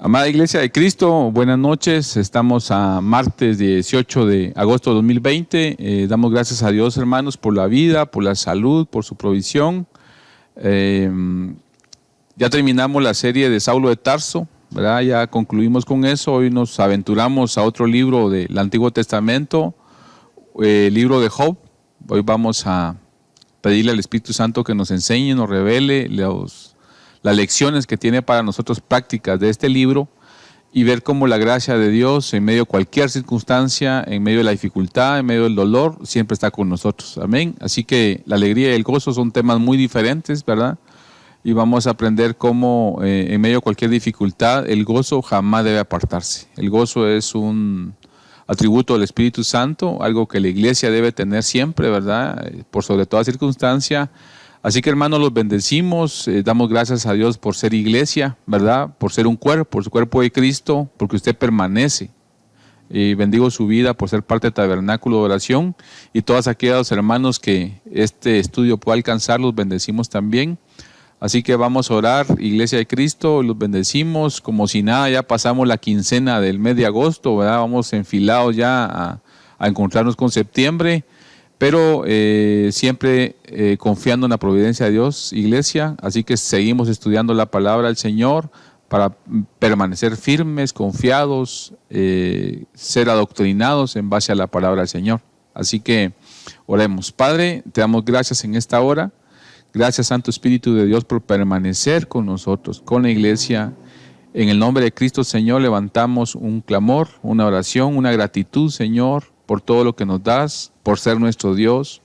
Amada Iglesia de Cristo, buenas noches. Estamos a martes 18 de agosto de 2020. Damos gracias a Dios, hermanos, por la vida, por la salud, por su provisión. Ya terminamos la serie de Saulo de Tarso, ¿verdad? Ya concluimos con eso. Hoy nos aventuramos a otro libro del Antiguo Testamento, el libro de Job. Hoy vamos a pedirle al Espíritu Santo que nos enseñe, nos revele las lecciones que tiene para nosotros prácticas de este libro y ver cómo la gracia de Dios en medio de cualquier circunstancia, en medio de la dificultad, en medio del dolor, siempre está con nosotros. Amén. Así que la alegría y el gozo son temas muy diferentes, ¿verdad? Y vamos a aprender cómo en medio de cualquier dificultad el gozo jamás debe apartarse. El gozo es un atributo del Espíritu Santo, algo que la iglesia debe tener siempre, ¿verdad? Por sobre toda circunstancia. Así que, hermanos, los bendecimos, damos gracias a Dios por ser iglesia, ¿verdad? Por ser un cuerpo, por su cuerpo de Cristo, porque usted permanece. Y bendigo su vida por ser parte del tabernáculo de oración. Y todos aquellos hermanos que este estudio pueda alcanzar, los bendecimos también. Así que vamos a orar, Iglesia de Cristo, los bendecimos. Como si nada, ya pasamos la quincena del mes de agosto, ¿verdad? Vamos enfilados ya a encontrarnos con septiembre. Pero siempre confiando en la providencia de Dios, iglesia. Así que seguimos estudiando la palabra del Señor para permanecer firmes, confiados, ser adoctrinados en base a la palabra del Señor. Así que oremos. Padre, te damos gracias en esta hora. Gracias, Santo Espíritu de Dios, por permanecer con nosotros, con la iglesia. En el nombre de Cristo, Señor, levantamos un clamor, una oración, una gratitud, Señor, por todo lo que nos das, por ser nuestro Dios.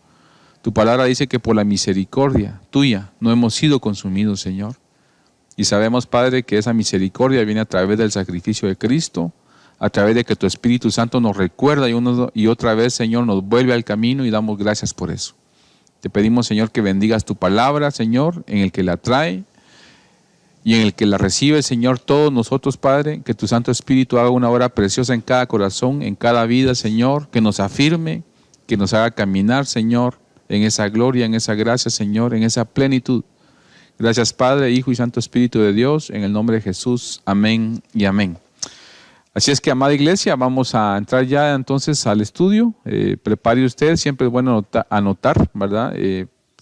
Tu palabra dice que por la misericordia tuya no hemos sido consumidos, Señor. Y sabemos, Padre, que esa misericordia viene a través del sacrificio de Cristo, a través de que tu Espíritu Santo nos recuerda y otra vez, Señor, nos vuelve al camino y damos gracias por eso. Te pedimos, Señor, que bendigas tu palabra, Señor, en el que la trae y en el que la recibe, Señor, todos nosotros, Padre, que tu Santo Espíritu haga una obra preciosa en cada corazón, en cada vida, Señor, que nos afirme, que nos haga caminar, Señor, en esa gloria, en esa gracia, Señor, en esa plenitud. Gracias, Padre, Hijo y Santo Espíritu de Dios, en el nombre de Jesús. Amén y amén. Así es que, amada iglesia, vamos a entrar ya entonces al estudio. Prepare usted, siempre es bueno anotar, ¿verdad?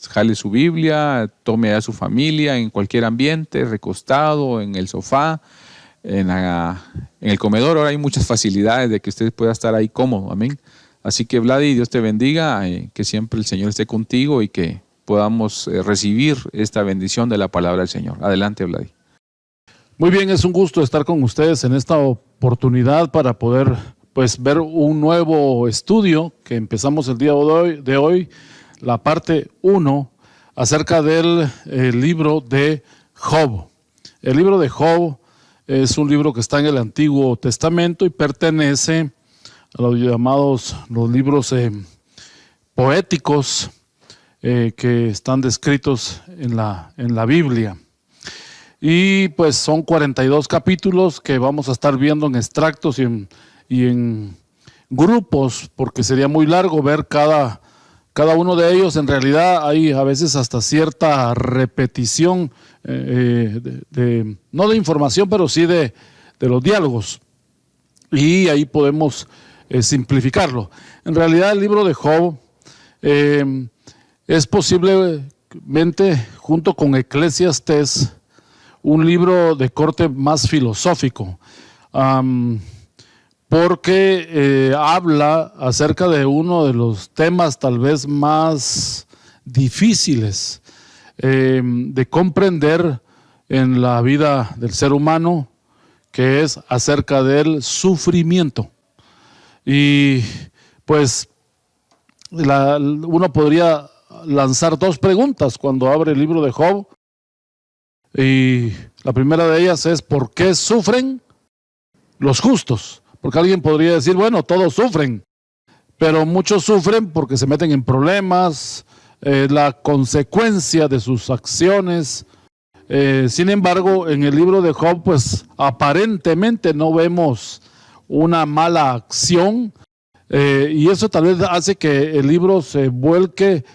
Jale su Biblia, tome a su familia en cualquier ambiente, recostado, en el sofá, en el comedor. Ahora hay muchas facilidades de que usted pueda estar ahí cómodo, amén. Así que, Vladi, Dios te bendiga, que siempre el Señor esté contigo y que podamos recibir esta bendición de la palabra del Señor. Adelante, Vladi. Muy bien, es un gusto estar con ustedes en esta oportunidad para poder ver un nuevo estudio que empezamos el día de hoy, la parte 1, acerca del libro de Job. El libro de Job es un libro que está en el Antiguo Testamento y pertenece a los llamados los libros poéticos que están descritos en la Biblia. Y pues son 42 capítulos que vamos a estar viendo en extractos y en grupos, porque sería muy largo ver cada uno de ellos. En realidad hay a veces hasta cierta repetición, no de información, pero sí de los diálogos. Y ahí podemos simplificarlo. En realidad el libro de Job es posiblemente, junto con Eclesiastés, un libro de corte más filosófico, porque habla acerca de uno de los temas tal vez más difíciles de comprender en la vida del ser humano, que es acerca del sufrimiento. Y pues uno podría lanzar dos preguntas cuando abre el libro de Job. Y la primera de ellas es: ¿por qué sufren los justos? Porque alguien podría decir, bueno, todos sufren, pero muchos sufren porque se meten en problemas, la consecuencia de sus acciones. Sin embargo, en el libro de Job, pues aparentemente no vemos una mala acción, y eso tal vez hace que el libro se vuelque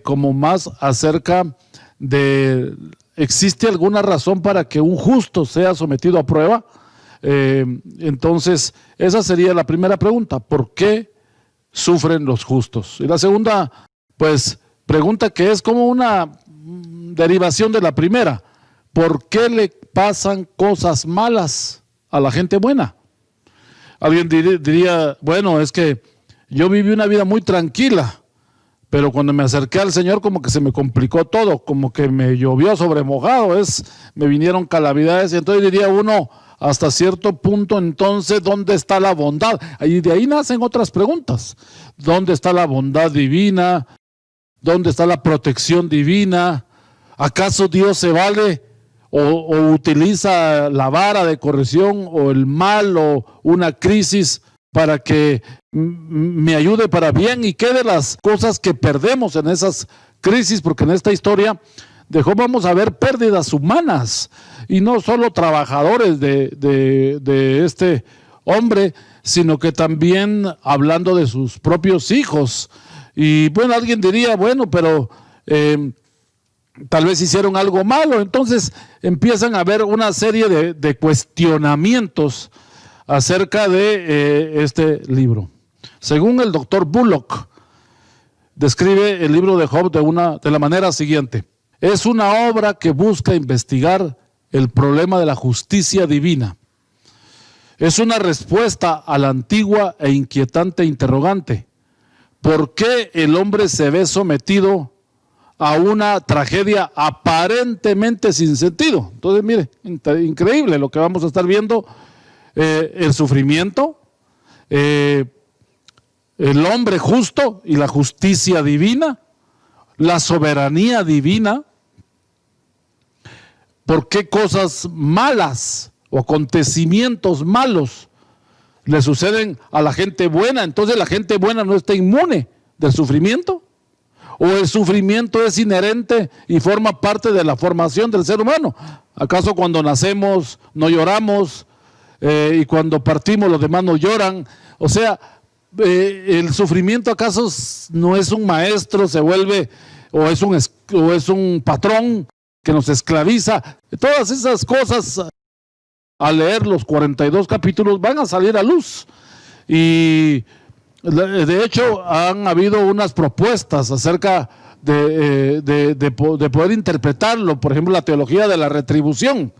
como más acerca de ¿existe alguna razón para que un justo sea sometido a prueba? Entonces, esa sería la primera pregunta. ¿Por qué sufren los justos? Y la segunda, pues, pregunta que es como una derivación de la primera. ¿Por qué le pasan cosas malas a la gente buena? Alguien diría, bueno, es que yo viví una vida muy tranquila, pero cuando me acerqué al Señor como que se me complicó todo, como que me llovió sobre mojado, me vinieron calamidades, y entonces diría uno, hasta cierto punto, entonces, ¿dónde está la bondad? Y de ahí nacen otras preguntas. ¿Dónde está la bondad divina? ¿Dónde está la protección divina? ¿Acaso Dios se vale o utiliza la vara de corrección o el mal o una crisis para que me ayude para bien? ¿Y qué de las cosas que perdemos en esas crisis? Porque en esta historia de Job vamos a ver pérdidas humanas, y no solo trabajadores de este hombre, sino que también hablando de sus propios hijos. Y bueno, alguien diría, bueno, pero tal vez hicieron algo malo. Entonces empiezan a haber una serie de cuestionamientos acerca de este libro. Según el doctor Bullock, describe el libro de Job de la manera siguiente: es una obra que busca investigar el problema de la justicia divina. Es una respuesta a la antigua e inquietante interrogante: ¿por qué el hombre se ve sometido a una tragedia aparentemente sin sentido? Entonces, mire, increíble lo que vamos a estar viendo. El sufrimiento, el hombre justo y la justicia divina, la soberanía divina. ¿Por qué cosas malas o acontecimientos malos le suceden a la gente buena? Entonces, ¿la gente buena no está inmune del sufrimiento? ¿O el sufrimiento es inherente y forma parte de la formación del ser humano? ¿Acaso cuando nacemos no lloramos y cuando partimos los demás no lloran? O sea, ¿el sufrimiento acaso no es un maestro, se vuelve o es un patrón que nos esclaviza? Todas esas cosas, al leer los 42 capítulos, van a salir a luz. Y de hecho han habido unas propuestas acerca de poder interpretarlo. Por ejemplo, la teología de la retribución,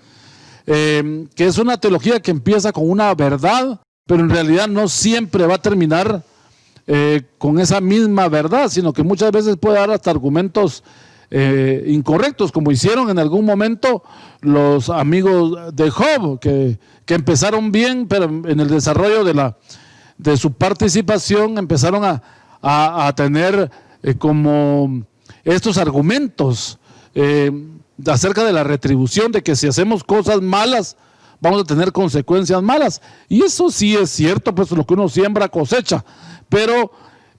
que es una teología que empieza con una verdad, pero en realidad no siempre va a terminar con esa misma verdad, sino que muchas veces puede dar hasta argumentos incorrectos, como hicieron en algún momento los amigos de Job, que empezaron bien, pero en el desarrollo de su participación empezaron a tener como estos argumentos acerca de la retribución, de que si hacemos cosas malas vamos a tener consecuencias malas. Y eso sí es cierto, pues lo que uno siembra cosecha, pero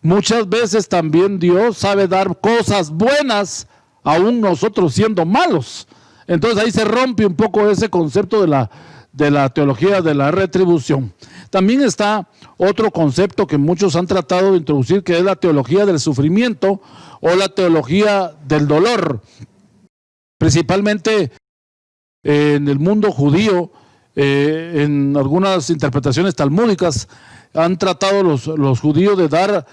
muchas veces también Dios sabe dar cosas buenas aún nosotros siendo malos. Entonces ahí se rompe un poco ese concepto de la teología de la retribución. También está otro concepto que muchos han tratado de introducir, que es la teología del sufrimiento o la teología del dolor. Principalmente en el mundo judío, en algunas interpretaciones talmúdicas, han tratado los judíos de dar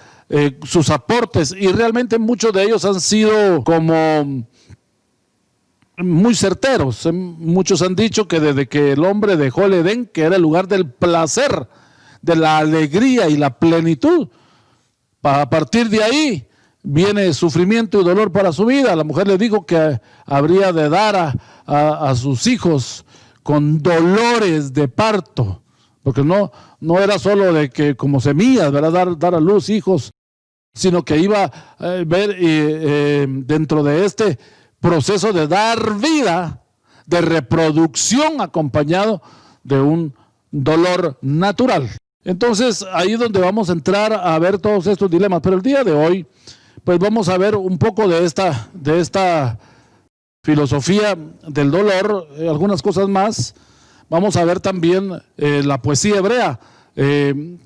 sus aportes, y realmente muchos de ellos han sido como muy certeros. Muchos han dicho que desde que el hombre dejó el Edén, que era el lugar del placer, de la alegría y la plenitud, a partir de ahí viene sufrimiento y dolor para su vida. La mujer le dijo que habría de dar a sus hijos con dolores de parto, porque no era solo de que como semillas, ¿verdad? Dar a luz hijos, sino que iba a ver dentro de este proceso de dar vida, de reproducción, acompañado de un dolor natural. Entonces ahí es donde vamos a entrar a ver todos estos dilemas. Pero el día de hoy, pues vamos a ver un poco de esta filosofía del dolor, algunas cosas más. Vamos a ver también la poesía hebrea,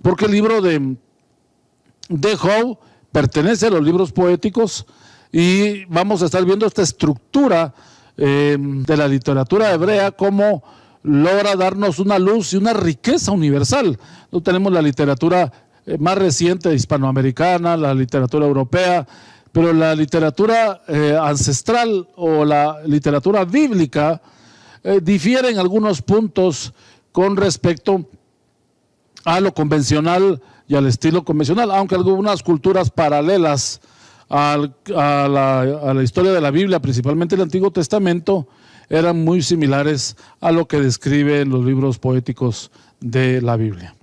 porque el libro de Job pertenece a los libros poéticos, y vamos a estar viendo esta estructura de la literatura hebrea, cómo logra darnos una luz y una riqueza universal. No tenemos la literatura más reciente hispanoamericana, la literatura europea, pero la literatura ancestral o la literatura bíblica difiere en algunos puntos con respecto a lo convencional y al estilo convencional, aunque algunas culturas paralelas a la historia de la Biblia, principalmente el Antiguo Testamento, eran muy similares a lo que describen los libros poéticos de la Biblia.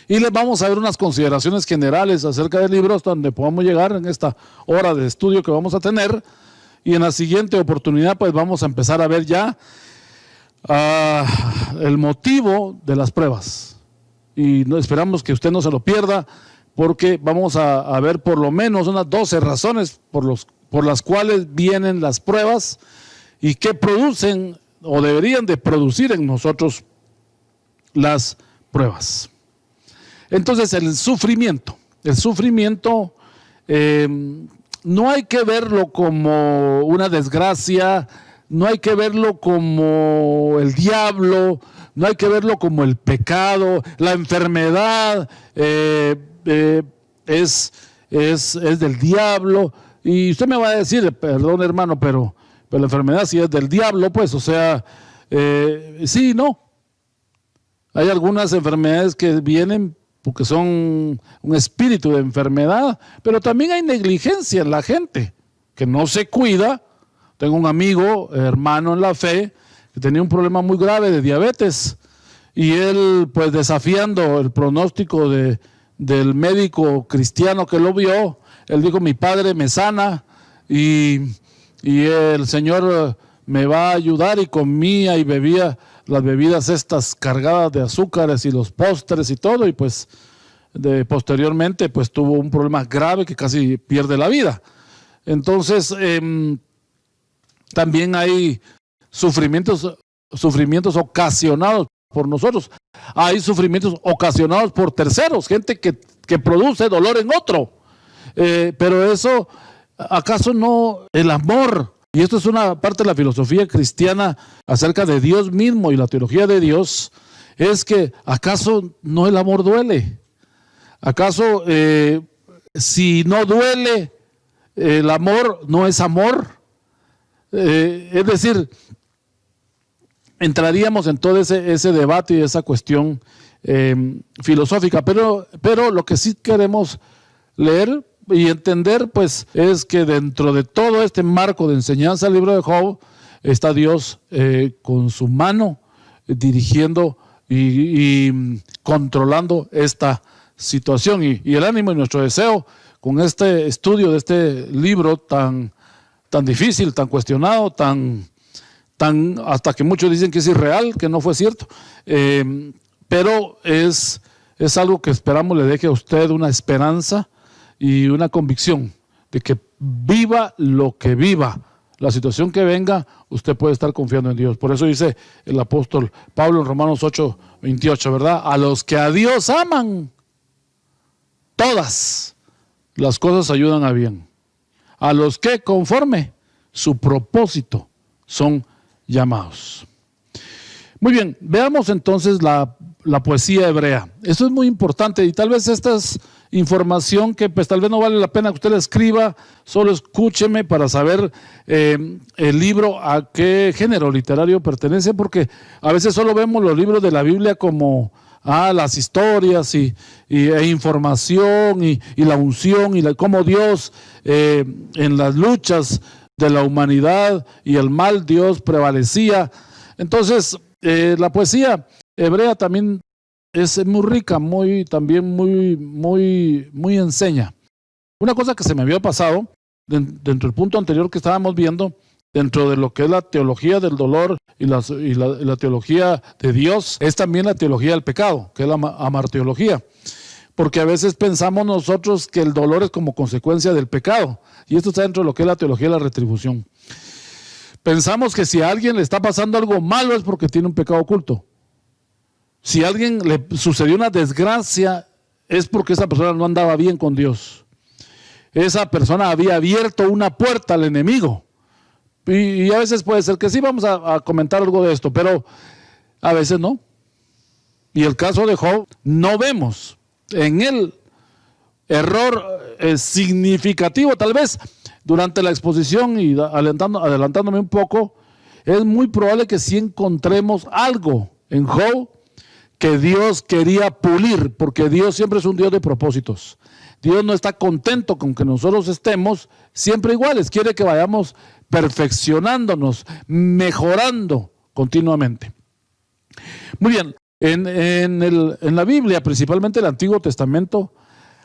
Y les vamos a ver unas consideraciones generales acerca del libro hasta donde podamos llegar en esta hora de estudio que vamos a tener, y en la siguiente oportunidad pues vamos a empezar a ver ya el motivo de las pruebas, y no, esperamos que usted no se lo pierda, porque vamos a ver por lo menos unas 12 razones por las cuales vienen las pruebas y qué producen o deberían de producir en nosotros las pruebas. Entonces el sufrimiento no hay que verlo como una desgracia, no hay que verlo como el diablo, no hay que verlo como el pecado, la enfermedad es del diablo. Y usted me va a decir, perdón hermano, pero la enfermedad sí es del diablo, pues, o sea, sí y no. Hay algunas enfermedades que vienen porque son un espíritu de enfermedad, pero también hay negligencia en la gente que no se cuida. Tengo un amigo, hermano en la fe, que tenía un problema muy grave de diabetes, y él, pues desafiando el pronóstico del médico cristiano que lo vio, él dijo: mi padre me sana y el Señor me va a ayudar, y comía y bebía las bebidas estas cargadas de azúcares y los postres y todo, y pues posteriormente pues tuvo un problema grave que casi pierde la vida. Entonces también hay sufrimientos ocasionados por nosotros, hay sufrimientos ocasionados por terceros, gente que produce dolor en otro, pero eso, ¿acaso no el amor? Y esto es una parte de la filosofía cristiana acerca de Dios mismo y la teología de Dios, es que ¿acaso no el amor duele? ¿Acaso si no duele el amor no es amor? Es decir, entraríamos en todo ese debate y esa cuestión filosófica, pero lo que sí queremos leer y entender pues es que dentro de todo este marco de enseñanza del libro de Job está Dios con su mano dirigiendo y controlando esta situación, y el ánimo y nuestro deseo con este estudio de este libro tan difícil, tan cuestionado, tan hasta que muchos dicen que es irreal, que no fue cierto, pero es algo que esperamos le deje a usted una esperanza y una convicción de que viva lo que viva, la situación que venga, usted puede estar confiando en Dios. Por eso dice el apóstol Pablo en Romanos 8:28, ¿verdad? A los que a Dios aman, todas las cosas ayudan a bien. A los que conforme su propósito son llamados. Muy bien, veamos entonces la poesía hebrea. Eso es muy importante, y tal vez esta es información que pues tal vez no vale la pena que usted la escriba, solo escúcheme para saber el libro a qué género literario pertenece, porque a veces solo vemos los libros de la Biblia como las historias e información y la unción y cómo Dios en las luchas de la humanidad y el mal, Dios prevalecía. Entonces la poesía hebrea también es muy rica, muy enseña. Una cosa que se me había pasado dentro del punto anterior que estábamos viendo, dentro de lo que es la teología del dolor y la teología de Dios, es también la teología del pecado, que es la amarteología. Porque a veces pensamos nosotros que el dolor es como consecuencia del pecado, y esto está dentro de lo que es la teología de la retribución. Pensamos que si a alguien le está pasando algo malo es porque tiene un pecado oculto. Si a alguien le sucedió una desgracia es porque esa persona no andaba bien con Dios. Esa persona había abierto una puerta al enemigo Y a veces puede ser que sí, vamos a comentar algo de esto, pero a veces no. Y el caso de Job, no vemos en él error significativo. Tal vez durante la exposición y adelantándome un poco, es muy probable que sí encontremos algo en Job que Dios quería pulir, porque Dios siempre es un Dios de propósitos. Dios no está contento con que nosotros estemos siempre iguales, quiere que vayamos perfeccionándonos, mejorando continuamente. Muy bien, en la Biblia, principalmente el Antiguo Testamento,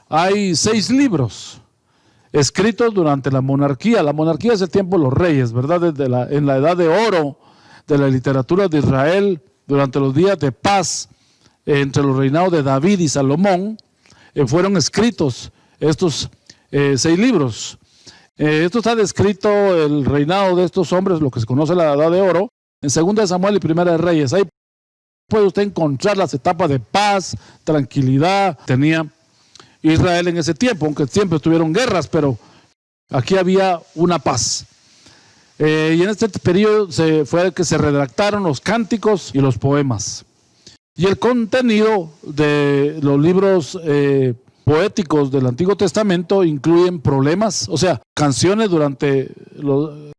hay 6 libros escritos durante la monarquía. La monarquía es el tiempo de los reyes, ¿verdad? En la edad de oro de la literatura de Israel, durante los días de paz entre los reinados de David y Salomón, fueron escritos estos 6 libros. Esto está descrito el reinado de estos hombres, lo que se conoce la edad de oro, en 2 Samuel y 1 de Reyes. Ahí puede usted encontrar las etapas de paz, tranquilidad tenía Israel en ese tiempo, aunque siempre tuvieron guerras, pero aquí había una paz. Y en este periodo fue que se redactaron los cánticos y los poemas. Y el contenido de los libros poéticos del Antiguo Testamento incluyen problemas, o sea, canciones durante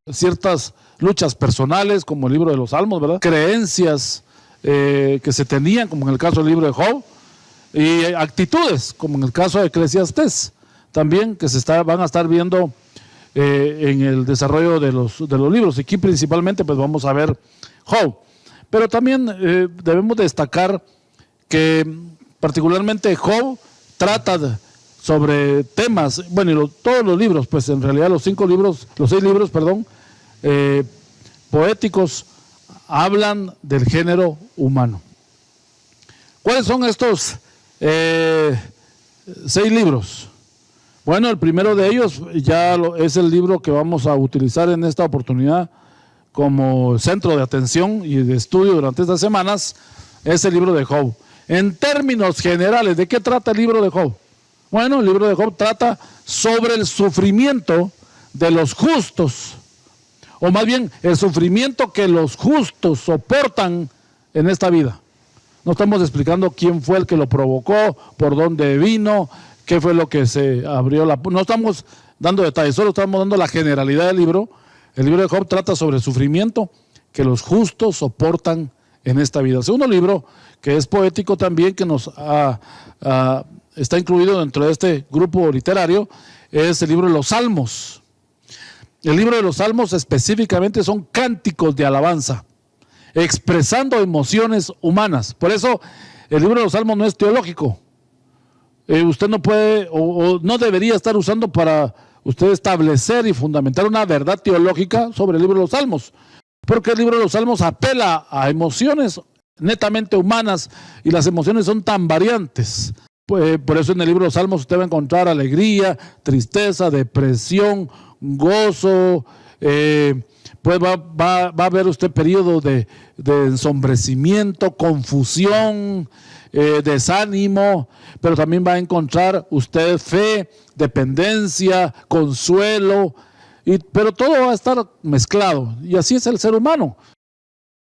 ciertas luchas personales, como el libro de los Salmos, ¿verdad? Creencias que se tenían, como en el caso del libro de Job, y actitudes, como en el caso de Eclesiastés, también que van a estar viendo en el desarrollo de los libros. Y aquí principalmente pues vamos a ver Job. Pero también debemos destacar que particularmente Job trata sobre temas, bueno, todos los libros, pues en realidad los 6 libros, poéticos, hablan del género humano. ¿Cuáles son estos 6 libros? Bueno, el primero de ellos es el libro que vamos a utilizar en esta oportunidad como centro de atención y de estudio durante estas semanas, es el libro de Job. En términos generales, ¿de qué trata el libro de Job? Bueno, el libro de Job trata sobre el sufrimiento de los justos, o más bien el sufrimiento que los justos soportan en esta vida. No estamos explicando quién fue el que lo provocó, por dónde vino, qué fue lo que se abrió no estamos dando detalles, solo estamos dando la generalidad del libro. El libro de Job trata sobre el sufrimiento que los justos soportan en esta vida. El segundo libro, que es poético también, que está incluido dentro de este grupo literario, es el libro de los Salmos. El libro de los Salmos específicamente son cánticos de alabanza, expresando emociones humanas. Por eso el libro de los Salmos no es teológico. Usted no puede o no debería estar usando para usted establecer y fundamentar una verdad teológica sobre el libro de los Salmos, porque el libro de los Salmos apela a emociones netamente humanas y las emociones son tan variantes. Por eso en el libro de los Salmos usted va a encontrar alegría, tristeza, depresión, gozo, pues va a ver usted periodos de ensombrecimiento, confusión, desánimo, pero también va a encontrar usted fe, dependencia, consuelo, pero todo va a estar mezclado, y así es el ser humano,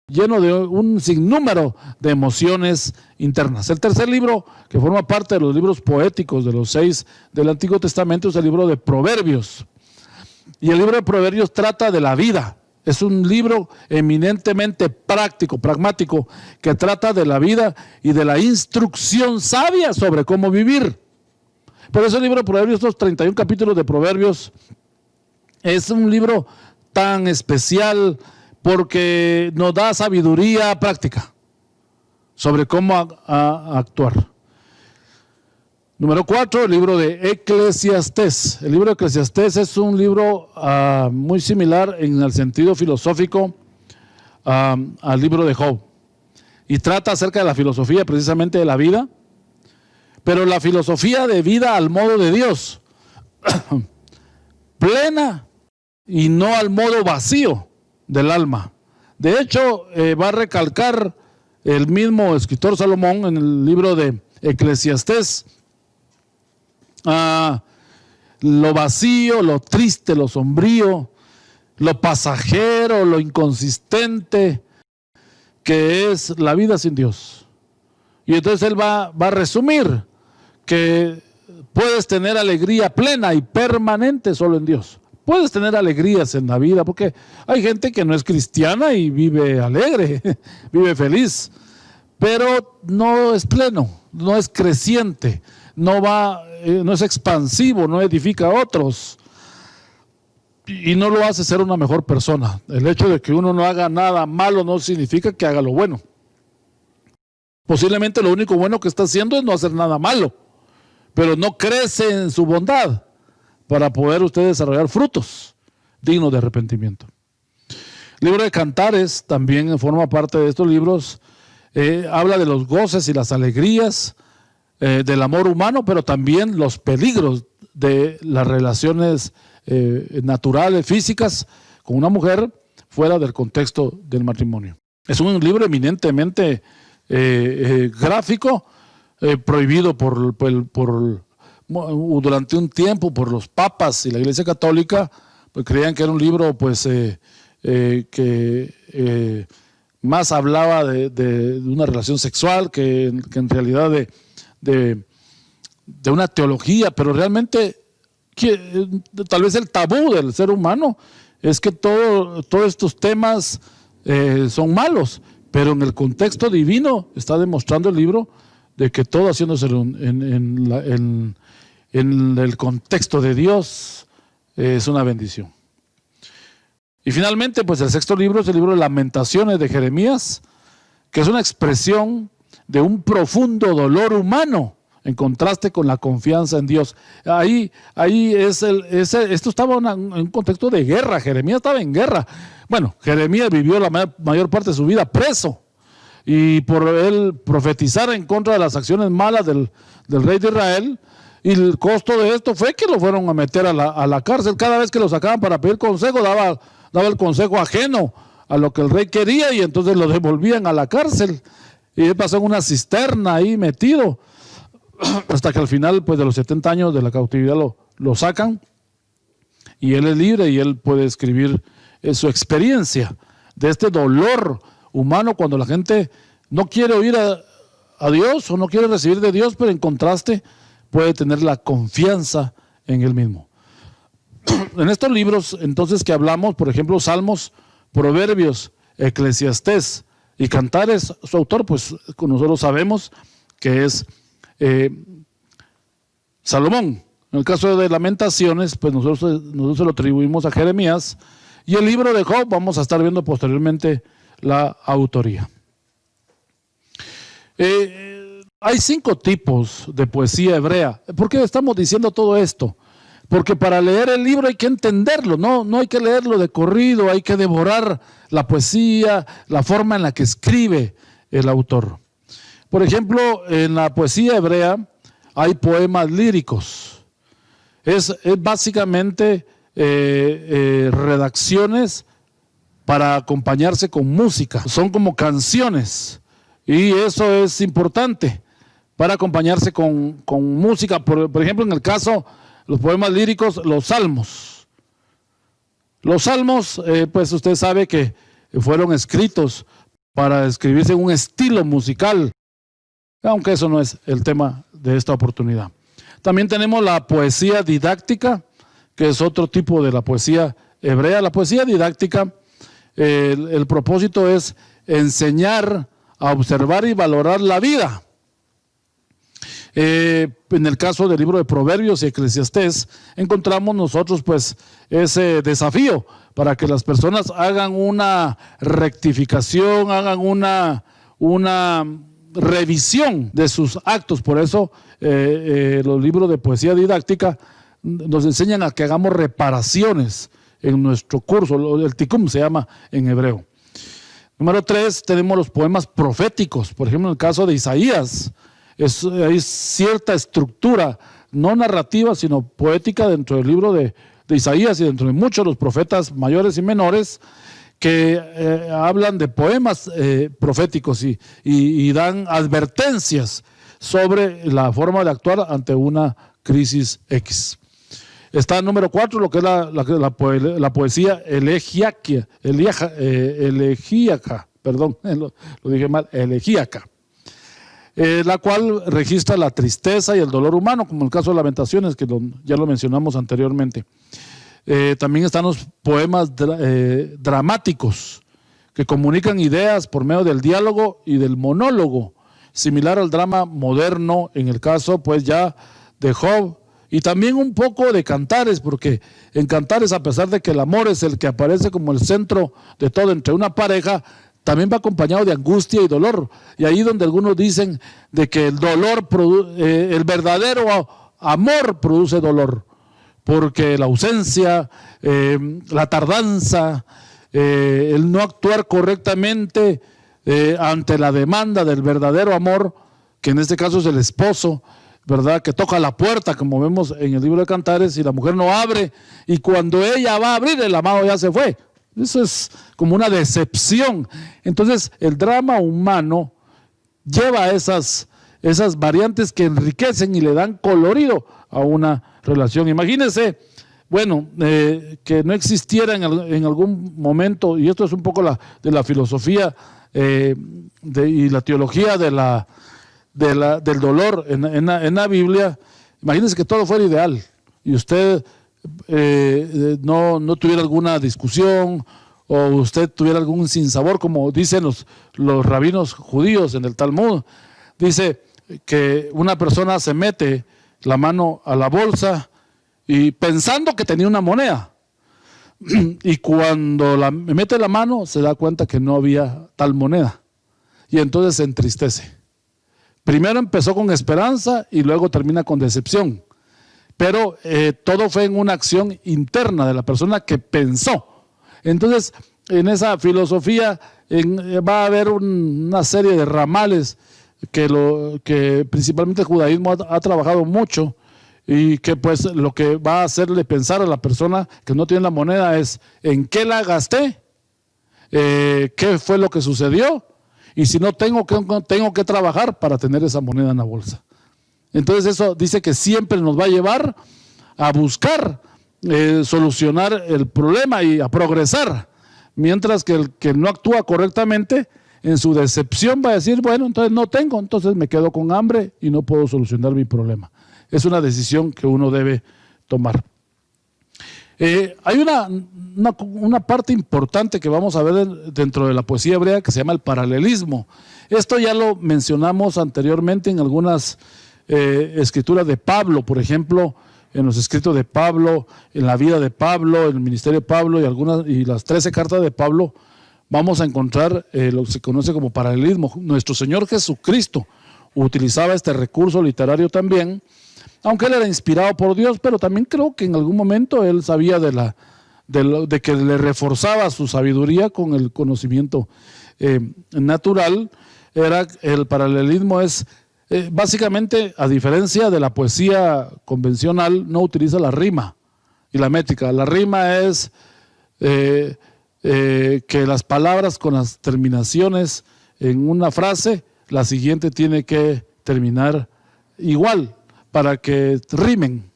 lleno de un sinnúmero de emociones internas. El tercer libro, que forma parte de los libros poéticos de los 6 del Antiguo Testamento, es el libro de Proverbios. Y el libro de Proverbios trata de la vida. Es un libro eminentemente práctico, pragmático, que trata de la vida y de la instrucción sabia sobre cómo vivir. Por eso el libro de Proverbios, estos 31 capítulos de Proverbios, es un libro tan especial porque nos da sabiduría práctica sobre cómo actuar. Número 4, el libro de Eclesiastés. El libro de Eclesiastés es un libro muy similar en el sentido filosófico al libro de Job. Y trata acerca de la filosofía precisamente de la vida, pero la filosofía de vida al modo de Dios, plena y no al modo vacío del alma. De hecho, va a recalcar el mismo escritor Salomón en el libro de Eclesiastés, lo vacío, lo triste, lo sombrío lo pasajero, lo inconsistente que es la vida sin Dios. Y entonces él va a resumir que puedes tener alegría plena y permanente solo en Dios. Puedes tener alegrías en la vida, porque hay gente que no es cristiana y vive alegre, vive feliz, pero no es pleno, no es creciente, no es expansivo, no edifica a otros y no lo hace ser una mejor persona. El hecho de que uno no haga nada malo no significa que haga lo bueno. Posiblemente lo único bueno que está haciendo es no hacer nada malo, pero no crece en su bondad para poder usted desarrollar frutos dignos de arrepentimiento. El libro de Cantares también forma parte de estos libros. Habla de los goces y las alegrías del amor humano, pero también los peligros de las relaciones naturales, físicas, con una mujer fuera del contexto del matrimonio. Es un libro eminentemente gráfico, prohibido durante un tiempo por los papas y la Iglesia Católica, pues creían que era un libro que más hablaba de una relación sexual que en realidad de una teología, pero realmente tal vez el tabú del ser humano es que todos estos temas son malos, pero en el contexto divino está demostrando el libro de que todo haciéndose en el contexto de Dios es una bendición. Y finalmente, pues el sexto libro es el libro de Lamentaciones de Jeremías, que es una expresión de un profundo dolor humano en contraste con la confianza en Dios. Esto estaba en un contexto de guerra. Jeremías estaba en guerra. Bueno, Jeremías vivió la mayor parte de su vida preso, y por él profetizar en contra de las acciones malas del rey de Israel, y el costo de esto fue que lo fueron a meter a la cárcel. Cada vez que lo sacaban para pedir consejo, daba el consejo ajeno a lo que el rey quería, y entonces lo devolvían a la cárcel, y él pasó en una cisterna ahí metido, hasta que al final, pues de los 70 años de la cautividad, lo sacan, y él es libre, y él puede escribir su experiencia de este dolor humano cuando la gente no quiere oír a Dios o no quiere recibir de Dios, pero en contraste puede tener la confianza en Él mismo. En estos libros, entonces, que hablamos, por ejemplo, Salmos, Proverbios, Eclesiastés y Cantares, su autor, pues nosotros sabemos que es Salomón. En el caso de Lamentaciones, pues nosotros se lo atribuimos a Jeremías, y el libro de Job vamos a estar viendo posteriormente la autoría. Hay 5 tipos de poesía hebrea. ¿Por qué estamos diciendo todo esto? Porque para leer el libro hay que entenderlo, no hay que leerlo de corrido, hay que devorar la poesía, la forma en la que escribe el autor. Por ejemplo, en la poesía hebrea hay poemas líricos. Es básicamente redacciones para acompañarse con música. Son como canciones, y eso es importante, para acompañarse con música. Por ejemplo, en el caso, los poemas líricos, los salmos. Los salmos, pues usted sabe que fueron escritos para escribirse en un estilo musical, aunque eso no es el tema de esta oportunidad. También tenemos la poesía didáctica, que es otro tipo de la poesía hebrea. La poesía didáctica, el propósito es enseñar a observar y valorar la vida. En el caso del libro de Proverbios y Eclesiastés, encontramos nosotros pues ese desafío para que las personas hagan una rectificación, hagan una revisión de sus actos. Por eso los libros de poesía didáctica nos enseñan a que hagamos reparaciones en nuestro curso. El tikkun se llama en hebreo. Número 3, tenemos los poemas proféticos. Por ejemplo, en el caso de Isaías, hay cierta estructura, no narrativa, sino poética dentro del libro de Isaías y dentro de muchos de los profetas mayores y menores, que hablan de poemas proféticos y dan advertencias sobre la forma de actuar ante una crisis X. Está número 4, lo que es la poesía elegíaca, perdón, lo dije mal, elegíaca, la cual registra la tristeza y el dolor humano, como el caso de Lamentaciones, que ya lo mencionamos anteriormente. También están los poemas dramáticos, que comunican ideas por medio del diálogo y del monólogo, similar al drama moderno, en el caso pues ya de Job, y también un poco de Cantares, porque en Cantares, a pesar de que el amor es el que aparece como el centro de todo entre una pareja, también va acompañado de angustia y dolor. Y ahí donde algunos dicen de que el dolor, el verdadero amor produce dolor, porque la ausencia, la tardanza, el no actuar correctamente ante la demanda del verdadero amor, que en este caso es el esposo, ¿verdad? Que toca la puerta, como vemos en el libro de Cantares, y la mujer no abre, y cuando ella va a abrir, el amado ya se fue. Eso es como una decepción. Entonces, el drama humano lleva esas variantes que enriquecen y le dan colorido a una relación. Imagínense, bueno, que no existiera en algún momento, y esto es un poco de la filosofía y la teología del dolor en la Biblia. Imagínense que todo fuera ideal y usted no tuviera alguna discusión, o usted tuviera algún sinsabor, como dicen los rabinos judíos en el Talmud. Dice que una persona se mete la mano a la bolsa y pensando que tenía una moneda, y cuando mete la mano se da cuenta que no había tal moneda, y entonces se entristece. Primero empezó con esperanza y luego termina con decepción, pero todo fue en una acción interna de la persona que pensó. Entonces, en esa filosofía va a haber una serie de ramales que principalmente el judaísmo ha trabajado mucho, y que pues lo que va a hacerle pensar a la persona que no tiene la moneda es en qué la gasté, qué fue lo que sucedió, y si no tengo que trabajar para tener esa moneda en la bolsa. Entonces eso dice que siempre nos va a llevar a buscar solucionar el problema y a progresar, mientras que el que no actúa correctamente, en su decepción va a decir, bueno, entonces no tengo, entonces me quedo con hambre y no puedo solucionar mi problema. Es una decisión que uno debe tomar. Hay una parte importante que vamos a ver dentro de la poesía hebrea, que se llama el paralelismo. Esto ya lo mencionamos anteriormente en algunas escrituras de Pablo, por ejemplo, en los escritos de Pablo, en la vida de Pablo, en el ministerio de Pablo y las 13 cartas de Pablo. Vamos a encontrar lo que se conoce como paralelismo. Nuestro Señor Jesucristo utilizaba este recurso literario también, aunque él era inspirado por Dios, pero también creo que en algún momento él sabía de que le reforzaba su sabiduría con el conocimiento natural. El paralelismo es básicamente, a diferencia de la poesía convencional, no utiliza la rima y la métrica. La rima es que las palabras con las terminaciones en una frase, la siguiente tiene que terminar igual para que rimen,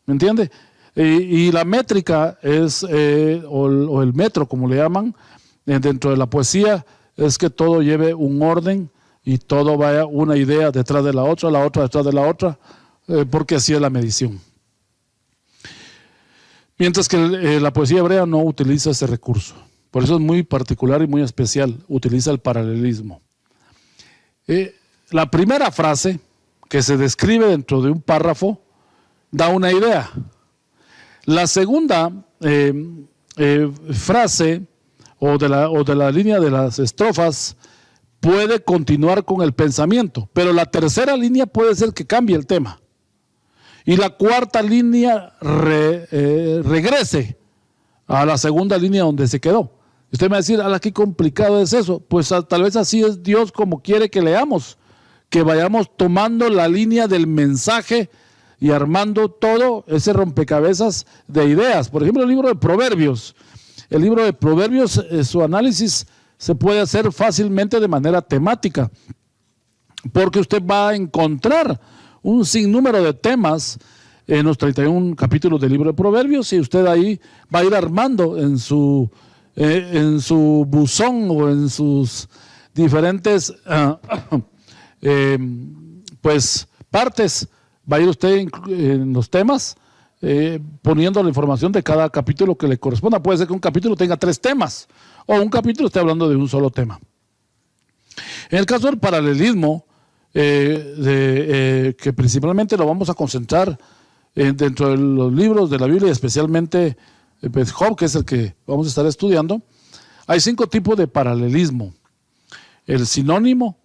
¿me entiende? Y la métrica es, o el metro como le llaman, dentro de la poesía, es que todo lleve un orden y todo vaya una idea detrás de la otra detrás de la otra, porque así es la medición. Mientras que la poesía hebrea no utiliza ese recurso. Por eso es muy particular y muy especial, utiliza el paralelismo. La primera frase que se describe dentro de un párrafo da una idea. La segunda frase o de la línea de las estrofas puede continuar con el pensamiento, pero la tercera línea puede ser que cambie el tema. Y la cuarta línea regrese a la segunda línea donde se quedó. Usted me va a decir, ¿ala qué complicado es eso? Pues tal vez así es Dios como quiere que leamos, que vayamos tomando la línea del mensaje y armando todo ese rompecabezas de ideas. Por ejemplo, el libro de Proverbios. El libro de Proverbios, su análisis se puede hacer fácilmente de manera temática, porque usted va a encontrar un sinnúmero de temas en los 31 capítulos del libro de Proverbios, y usted ahí va a ir armando en su buzón o en sus diferentes pues partes, va a ir usted en los temas poniendo la información de cada capítulo que le corresponda. Puede ser que un capítulo tenga 3 temas o un capítulo esté hablando de un solo tema. En el caso del paralelismo, que principalmente lo vamos a concentrar dentro de los libros de la Biblia, especialmente Job, que es el que vamos a estar estudiando, hay 5 tipos de paralelismo. El sinónimo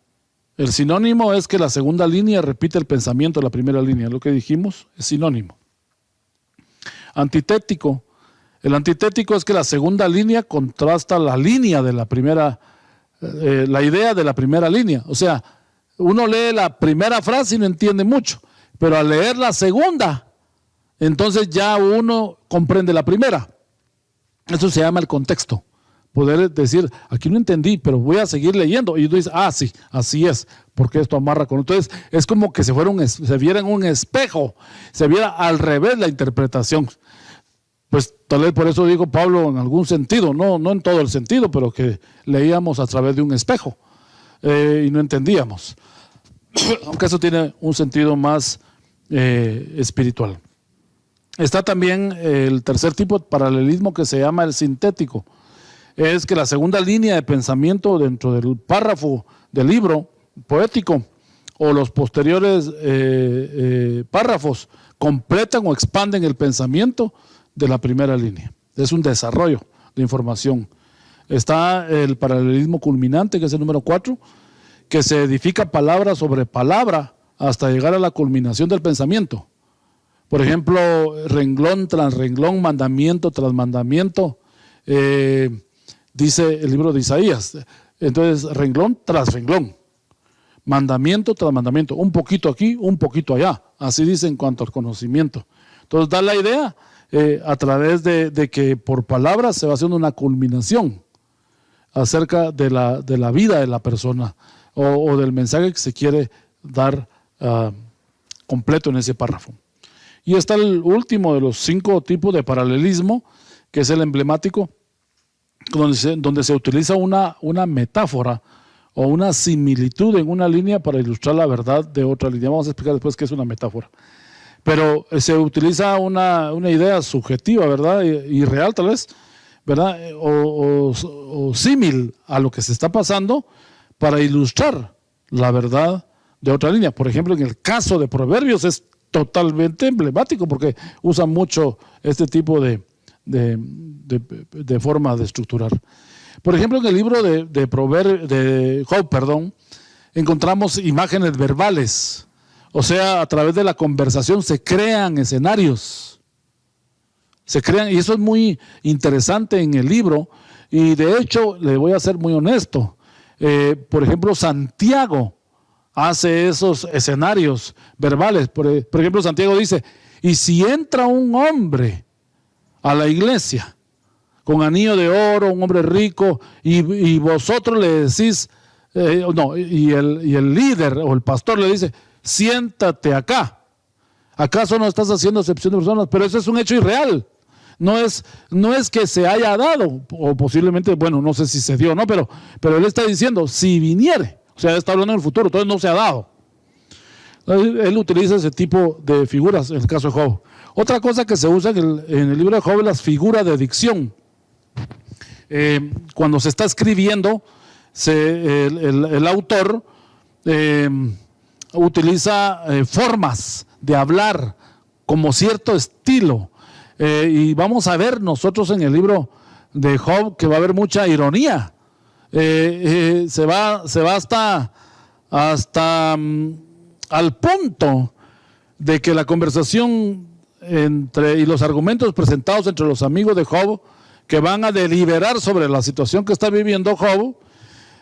es que la segunda línea repite el pensamiento de la primera línea, lo que dijimos es sinónimo. Antitético, el antitético es que la segunda línea contrasta la línea de la primera, la idea de la primera línea. O sea, uno lee la primera frase y no entiende mucho, pero al leer la segunda, entonces ya uno comprende la primera. Eso se llama el contexto. Poder decir, aquí no entendí, pero voy a seguir leyendo. Y uno dice, sí, así es, porque esto amarra con... Entonces, es como que se viera en un espejo, se viera al revés la interpretación. Pues tal vez por eso digo Pablo en algún sentido, no en todo el sentido, pero que leíamos a través de un espejo y no entendíamos. Aunque eso tiene un sentido más espiritual. Está también el tercer tipo de paralelismo que se llama el sintético. Es que la segunda línea de pensamiento dentro del párrafo del libro poético o los posteriores párrafos completan o expanden el pensamiento de la primera línea. Es un desarrollo de información. Está el paralelismo culminante, que es el número 4, que se edifica palabra sobre palabra hasta llegar a la culminación del pensamiento. Por ejemplo, renglón tras renglón, mandamiento tras mandamiento, dice el libro de Isaías. Entonces, renglón tras renglón, mandamiento tras mandamiento, un poquito aquí, un poquito allá. Así dice en cuanto al conocimiento. Entonces, da la idea a través de que por palabras se va haciendo una culminación acerca de la vida de la persona o del mensaje que se quiere dar completo en ese párrafo. Y está el último de los 5 tipos de paralelismo, que es el emblemático, donde se utiliza una metáfora o una similitud en una línea para ilustrar la verdad de otra línea. Vamos a explicar después qué es una metáfora. Pero se utiliza una idea subjetiva, ¿verdad? Y real tal vez, ¿verdad? O símil a lo que se está pasando para ilustrar la verdad de otra línea. Por ejemplo, en el caso de Proverbios es totalmente emblemático porque usa mucho este tipo de forma de estructurar. Por ejemplo, en el libro de Job, encontramos imágenes verbales. O sea, a través de la conversación se crean escenarios. Y eso es muy interesante en el libro. Y de hecho, le voy a ser muy honesto. Por ejemplo, Santiago hace esos escenarios verbales. Por ejemplo, Santiago dice, y si entra un hombre a la iglesia con anillo de oro, un hombre rico, y vosotros le decís, y el líder o el pastor le dice, siéntate acá. ¿Acaso no estás haciendo excepción de personas? Pero eso es un hecho irreal. No es que se haya dado, o posiblemente, bueno, no sé si se dio o no, pero él está diciendo, si viniere, o sea, está hablando en el futuro, entonces no se ha dado. Él utiliza ese tipo de figuras en el caso de Job. Otra cosa que se usa en el libro de Job es las figuras de dicción. Cuando se está escribiendo, el autor utiliza formas de hablar como cierto estilo. Y vamos a ver nosotros en el libro de Job que va a haber mucha ironía. Se va hasta al punto de que la conversación y los argumentos presentados entre los amigos de Job que van a deliberar sobre la situación que está viviendo Job,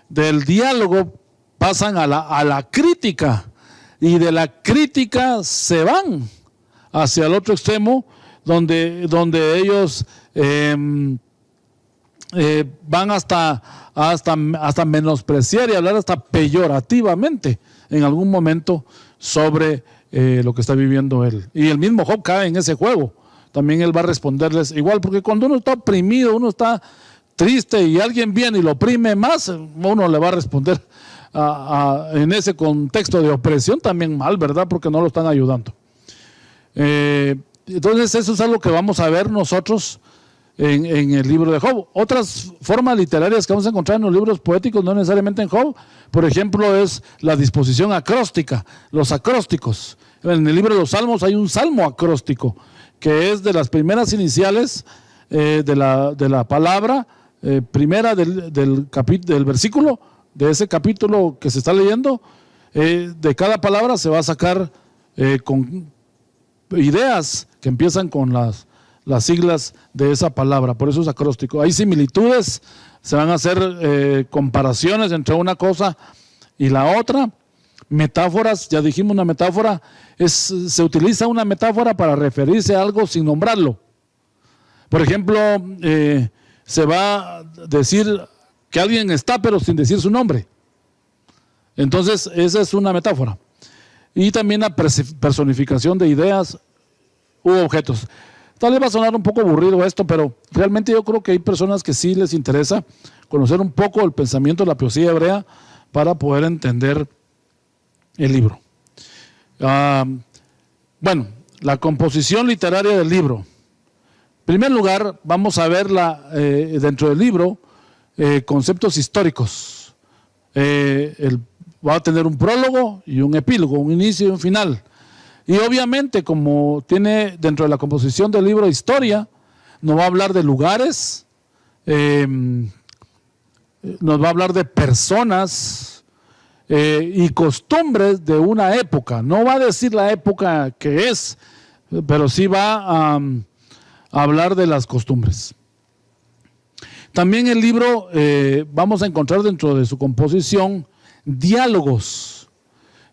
del diálogo pasan a la crítica, y de la crítica se van hacia el otro extremo donde ellos van hasta menospreciar y hablar hasta peyorativamente en algún momento sobre lo que está viviendo él. Y el mismo Job cae en ese juego. También él va a responderles igual, porque cuando uno está oprimido, uno está triste y alguien viene y lo oprime más, uno le va a responder en ese contexto de opresión también mal, ¿verdad? Porque no lo están ayudando. Entonces eso es algo que vamos a ver nosotros en el libro de Job. Otras formas literarias que vamos a encontrar en los libros poéticos, no necesariamente en Job, por ejemplo, es la disposición acróstica, los acrósticos. En el libro de los Salmos hay un salmo acróstico, que es de las primeras iniciales de la palabra primera del versículo, de ese capítulo que se está leyendo. De cada palabra se va a sacar con ideas que empiezan con las siglas de esa palabra, por eso es acróstico. Hay similitudes, se van a hacer comparaciones entre una cosa y la otra. Metáforas, ya dijimos, una metáfora se utiliza una metáfora para referirse a algo sin nombrarlo. Por ejemplo, se va a decir que alguien está pero sin decir su nombre. Entonces esa es una metáfora. Y también la personificación de ideas u objetos. Tal vez va a sonar un poco aburrido esto, pero realmente yo creo que hay personas que sí les interesa conocer un poco el pensamiento de la poesía hebrea para poder entender el libro. Bueno, la composición literaria del libro. En primer lugar, vamos a ver dentro del libro conceptos históricos. Va a tener un prólogo y un epílogo, un inicio y un final. Y obviamente, como tiene dentro de la composición del libro historia, nos va a hablar de lugares, nos va a hablar de personas y costumbres de una época. No va a decir la época que es, pero sí va a hablar de las costumbres. También el libro vamos a encontrar dentro de su composición diálogos.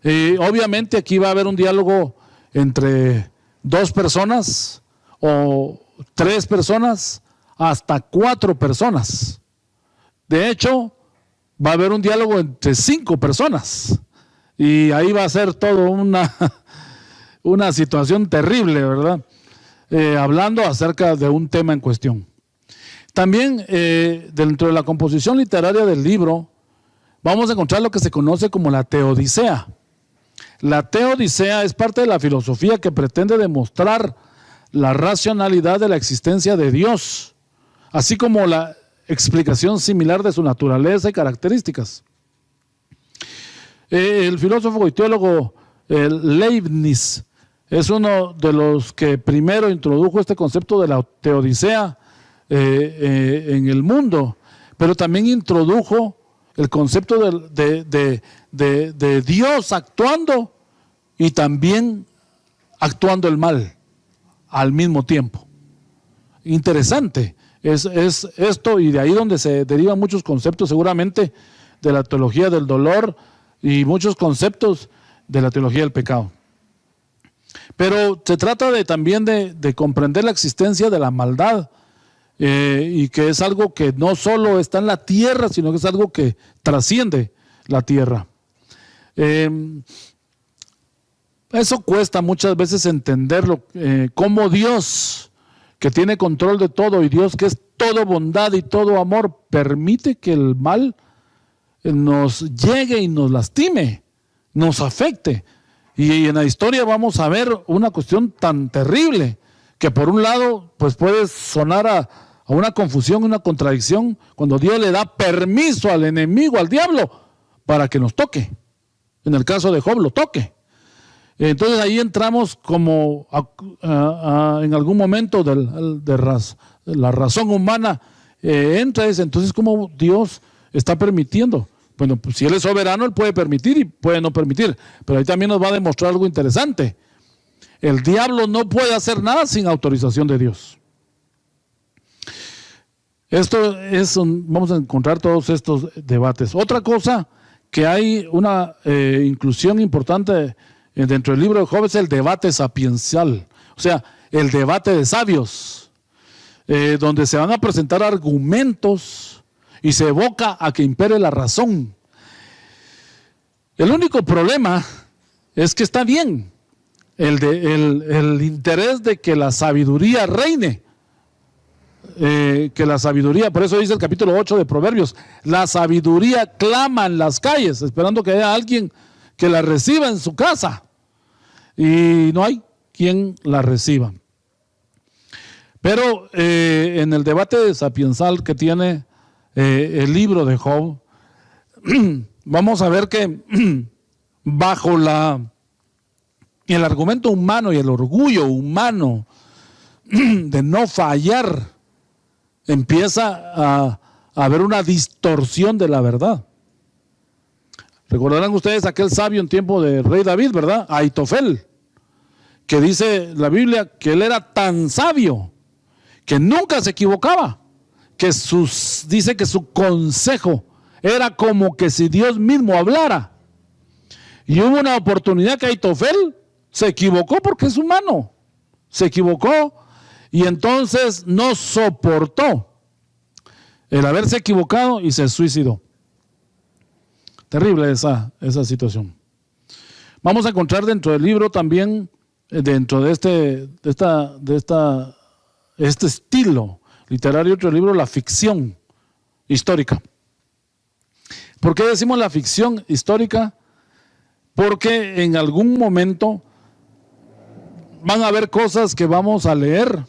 Obviamente aquí va a haber un diálogo entre 2 personas o 3 personas hasta 4 personas. De hecho, va a haber un diálogo entre 5 personas y ahí va a ser todo una situación terrible, ¿verdad? Hablando acerca de un tema en cuestión. También dentro de la composición literaria del libro vamos a encontrar lo que se conoce como la teodicea. La teodicea es parte de la filosofía que pretende demostrar la racionalidad de la existencia de Dios, así como la explicación similar de su naturaleza y características. El filósofo y teólogo Leibniz es uno de los que primero introdujo este concepto de la teodicea en el mundo, pero también introdujo el concepto de Dios actuando y también actuando el mal al mismo tiempo. Interesante es esto, y de ahí donde se derivan muchos conceptos seguramente de la teología del dolor y muchos conceptos de la teología del pecado. Pero se trata también de comprender la existencia de la maldad, y que es algo que no solo está en la tierra, sino que es algo que trasciende la tierra. Eso cuesta muchas veces entenderlo, cómo Dios, que tiene control de todo, y Dios que es todo bondad y todo amor, permite que el mal nos llegue y nos lastime, nos afecte. Y en la historia vamos a ver una cuestión tan terrible que por un lado pues puede sonar a una confusión, una contradicción, cuando Dios le da permiso al enemigo, al diablo, para que nos toque. En el caso de Job lo toque. Entonces ahí entramos como en algún momento la razón humana entra ese. Entonces, ¿cómo Dios está permitiendo? Bueno, pues si Él es soberano, Él puede permitir y puede no permitir. Pero ahí también nos va a demostrar algo interesante. El diablo no puede hacer nada sin autorización de Dios. Vamos a encontrar todos estos debates. Otra cosa que hay una inclusión importante dentro del libro de Job es el debate sapiencial, o sea, el debate de sabios, donde se van a presentar argumentos y se evoca a que impere la razón. El único problema es que está bien, el interés de que la sabiduría reine. Que la sabiduría, por eso dice el capítulo 8 de Proverbios, la sabiduría clama en las calles, esperando que haya alguien que la reciba en su casa. Y no hay quien la reciba. Pero en el debate sapiensal que tiene el libro de Job, vamos a ver que bajo el argumento humano y el orgullo humano de no fallar, empieza a haber una distorsión de la verdad. Recordarán ustedes aquel sabio en tiempo de rey David, ¿verdad? Ahitofel, que dice la Biblia que él era tan sabio que nunca se equivocaba, que dice que su consejo era como que si Dios mismo hablara. Y hubo una oportunidad que Ahitofel se equivocó porque es humano, se equivocó y entonces no soportó el haberse equivocado y se suicidó. Terrible esa situación. Vamos a encontrar dentro del libro también, dentro de este estilo literario, otro libro, la ficción histórica. ¿Por qué decimos la ficción histórica? Porque en algún momento van a haber cosas que vamos a leer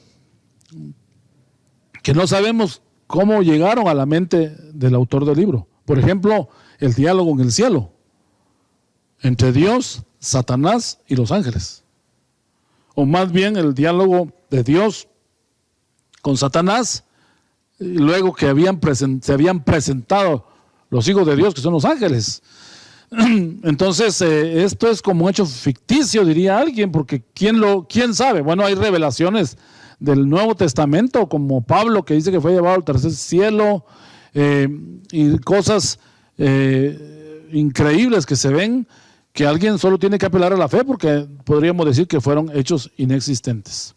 que no sabemos cómo llegaron a la mente del autor del libro. Por ejemplo, el diálogo en el cielo entre Dios, Satanás y los ángeles. O más bien el diálogo de Dios con Satanás, luego que se habían presentado los hijos de Dios, que son los ángeles. Entonces, esto es como un hecho ficticio, diría alguien, porque ¿quién sabe? Bueno, hay revelaciones del Nuevo Testamento, como Pablo, que dice que fue llevado al tercer cielo, y cosas increíbles que se ven, que alguien solo tiene que apelar a la fe, porque podríamos decir que fueron hechos inexistentes.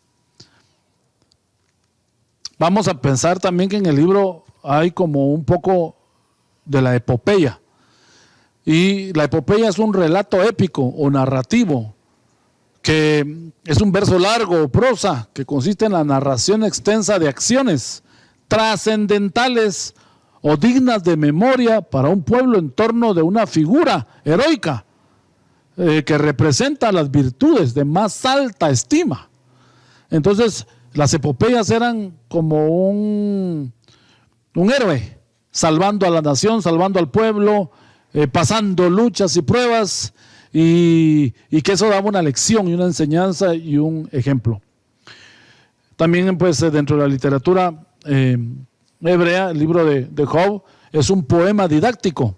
Vamos a pensar también que en el libro hay como un poco de la epopeya. Y la epopeya es un relato épico o narrativo, que es un verso largo o prosa, que consiste en la narración extensa de acciones trascendentales o dignas de memoria para un pueblo en torno de una figura heroica que representa las virtudes de más alta estima. Entonces, las epopeyas eran como un héroe, salvando a la nación, salvando al pueblo, pasando luchas y pruebas, y que eso daba una lección y una enseñanza y un ejemplo. También, pues, dentro de la literatura hebrea, el libro de Job es un poema didáctico.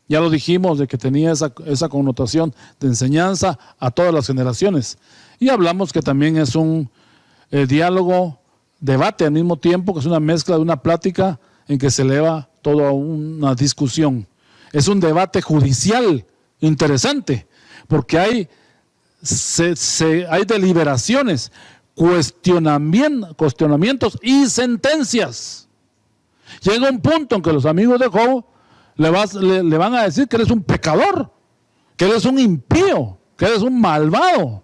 Ya lo dijimos, de que tenía esa connotación de enseñanza a todas las generaciones. Y hablamos que también es un diálogo, debate al mismo tiempo, que es una mezcla de una plática en que se eleva toda una discusión. Es un debate judicial interesante, porque hay deliberaciones, cuestionamientos y sentencias. Llega un punto en que los amigos de Job le van a decir que eres un pecador, que eres un impío, que eres un malvado.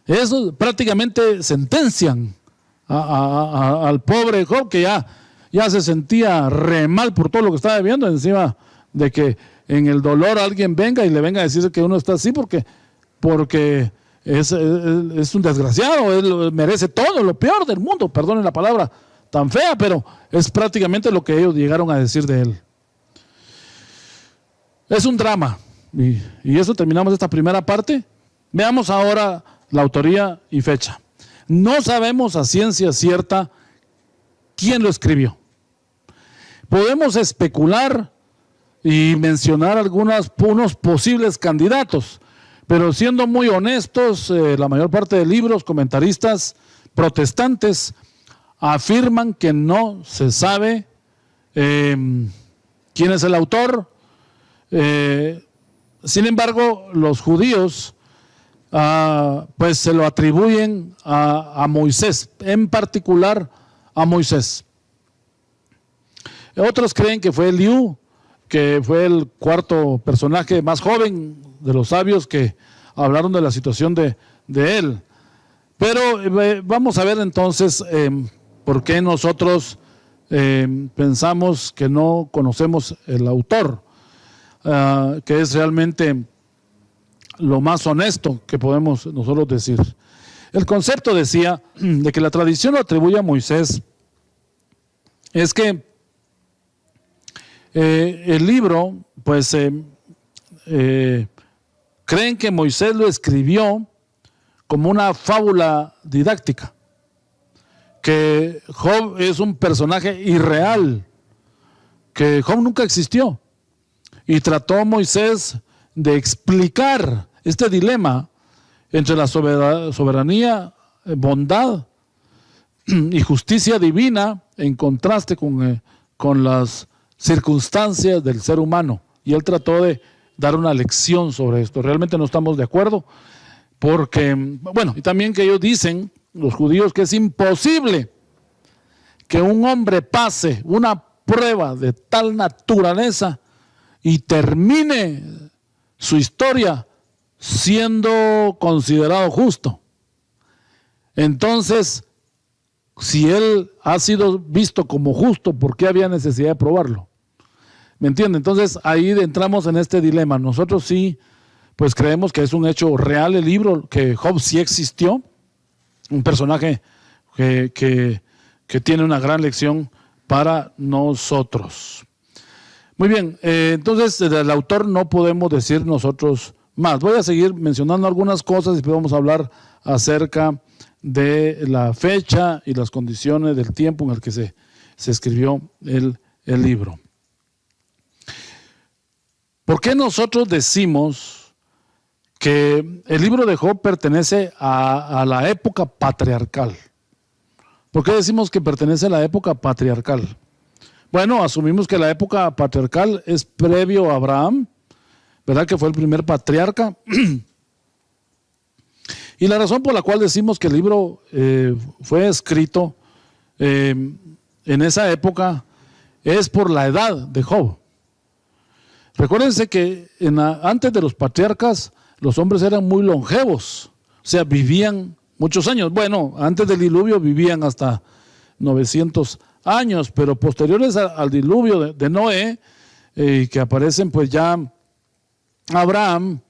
Eso prácticamente sentencian al pobre Job, que ya se sentía re mal por todo lo que estaba viviendo, encima de que en el dolor alguien venga y le venga a decir que uno está así porque es un desgraciado, él merece todo lo peor del mundo, perdonen la palabra tan fea, pero es prácticamente lo que ellos llegaron a decir de él. Es un drama, y eso terminamos esta primera parte. Veamos ahora la autoría y fecha. No sabemos a ciencia cierta quién lo escribió. Podemos especular y mencionar unos posibles candidatos, pero siendo muy honestos, la mayor parte de libros, comentaristas protestantes afirman que no se sabe quién es el autor. Sin embargo, los judíos pues se lo atribuyen a Moisés, en particular a Moisés. Otros creen que fue Eliú, que fue el cuarto personaje más joven de los sabios que hablaron de la situación de él. Pero vamos a ver entonces por qué nosotros pensamos que no conocemos el autor, que es realmente lo más honesto que podemos nosotros decir. El concepto decía de que la tradición lo atribuye a Moisés, es que el libro, pues creen que Moisés lo escribió como una fábula didáctica, que Job es un personaje irreal, que Job nunca existió, y trató Moisés de explicar este dilema entre la soberanía, bondad y justicia divina en contraste con las circunstancias del ser humano. Y él trató de dar una lección sobre esto. Realmente no estamos de acuerdo porque, bueno, y también que ellos dicen, los judíos, que es imposible que un hombre pase una prueba de tal naturaleza y termine su historia siendo considerado justo. Entonces, si él ha sido visto como justo, ¿por qué había necesidad de probarlo? ¿Me entiende? Entonces ahí entramos en este dilema. Nosotros sí, pues creemos que es un hecho real el libro, que Job sí existió, un personaje que tiene una gran lección para nosotros. Muy bien, entonces del autor no podemos decir nosotros más. Voy a seguir mencionando algunas cosas y después vamos a hablar acerca de la fecha y las condiciones del tiempo en el que se escribió el libro. ¿Por qué nosotros decimos que el libro de Job pertenece a la época patriarcal? ¿Por qué decimos que pertenece a la época patriarcal? Bueno, asumimos que la época patriarcal es previo a Abraham, ¿verdad? Que fue el primer patriarca. Y la razón por la cual decimos que el libro fue escrito en esa época es por la edad de Job. Recuérdense que antes de los patriarcas los hombres eran muy longevos, o sea, vivían muchos años. Bueno, antes del diluvio vivían hasta 900 años, pero posteriores al diluvio de Noé, que aparecen pues ya Abraham,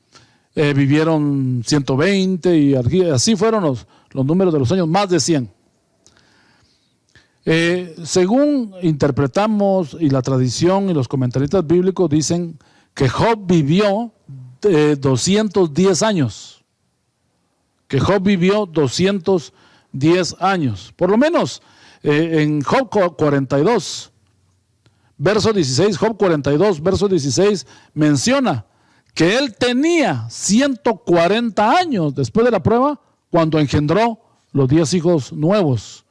vivieron 120 y así fueron los números de los años, más de 100. Según interpretamos y la tradición y los comentaristas bíblicos dicen que Job vivió 210 años. Que Job vivió 210 años. Por lo menos en Job 42, verso 16, Job 42, verso 16 menciona que él tenía 140 años después de la prueba cuando engendró los 10 hijos nuevos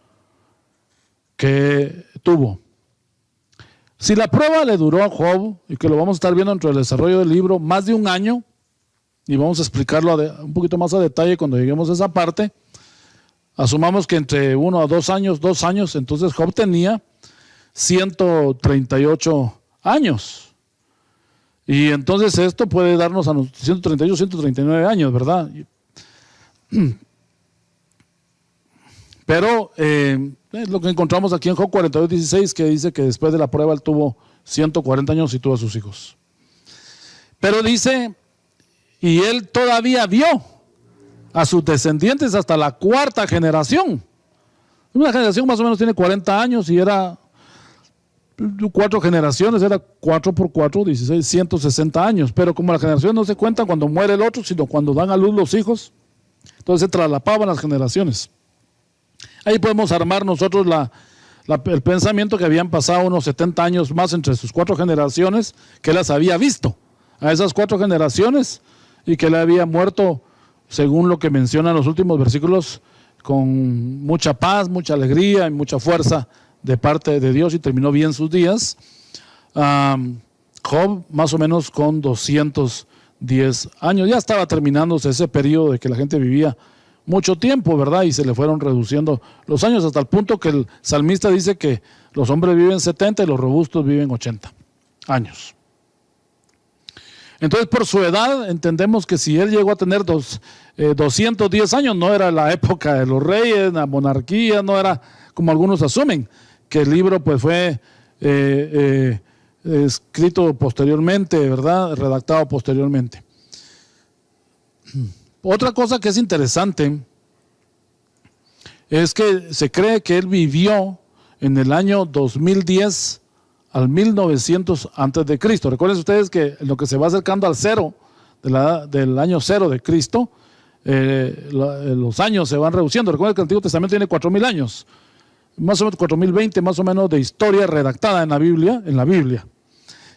que tuvo. Si la prueba le duró a Job, y que lo vamos a estar viendo dentro del desarrollo del libro, más de un año, y vamos a explicarlo un poquito más a detalle cuando lleguemos a esa parte, asumamos que entre 1 a 2 años, entonces Job tenía 138 años. Y entonces esto puede darnos a 138, 139 años, ¿verdad? Pero es lo que encontramos aquí en Job 42, 16, que dice que después de la prueba él tuvo 140 años y tuvo a sus hijos. Pero dice, y él todavía vio a sus descendientes hasta la cuarta generación. Una generación más o menos tiene 40 años y era 4 generaciones, era 4 por 4, 16, 160 años. Pero como las generaciones no se cuentan cuando muere el otro, sino cuando dan a luz los hijos, entonces se traslapaban las generaciones. Ahí podemos armar nosotros el pensamiento que habían pasado unos 70 años más entre sus 4 generaciones, que las había visto a esas 4 generaciones y que le había muerto, según lo que mencionan los últimos versículos, con mucha paz, mucha alegría y mucha fuerza de parte de Dios, y terminó bien sus días. Job más o menos con 210 años. Ya estaba terminándose ese periodo de que la gente vivía mucho tiempo, ¿verdad? Y se le fueron reduciendo los años hasta el punto que el salmista dice que los hombres viven 70 y los robustos viven 80 años. Entonces, por su edad, entendemos que si él llegó a tener 210 años, no era la época de los reyes, la monarquía, no era como algunos asumen, que el libro pues fue escrito posteriormente, ¿verdad? Redactado posteriormente. Otra cosa que es interesante es que se cree que él vivió en el año 2010 al 1900 antes de Cristo. Recuerden ustedes que lo que se va acercando al cero del año cero de Cristo, los años se van reduciendo. Recuerden que el Antiguo Testamento tiene 4000 años, más o menos 4020 más o menos de historia redactada en la Biblia.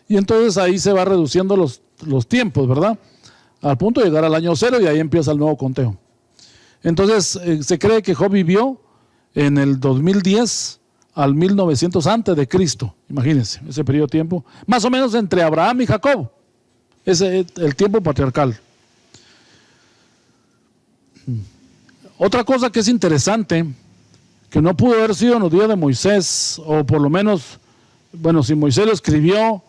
Y entonces ahí se va reduciendo los tiempos, ¿verdad? Al punto de llegar al año cero y ahí empieza el nuevo conteo. Entonces se cree que Job vivió en el 2010 al 1900 antes de Cristo. Imagínense ese periodo de tiempo, más o menos entre Abraham y Jacob. Ese es el tiempo patriarcal. Otra cosa que es interesante, que no pudo haber sido en los días de Moisés, o por lo menos, bueno, si Moisés lo escribió,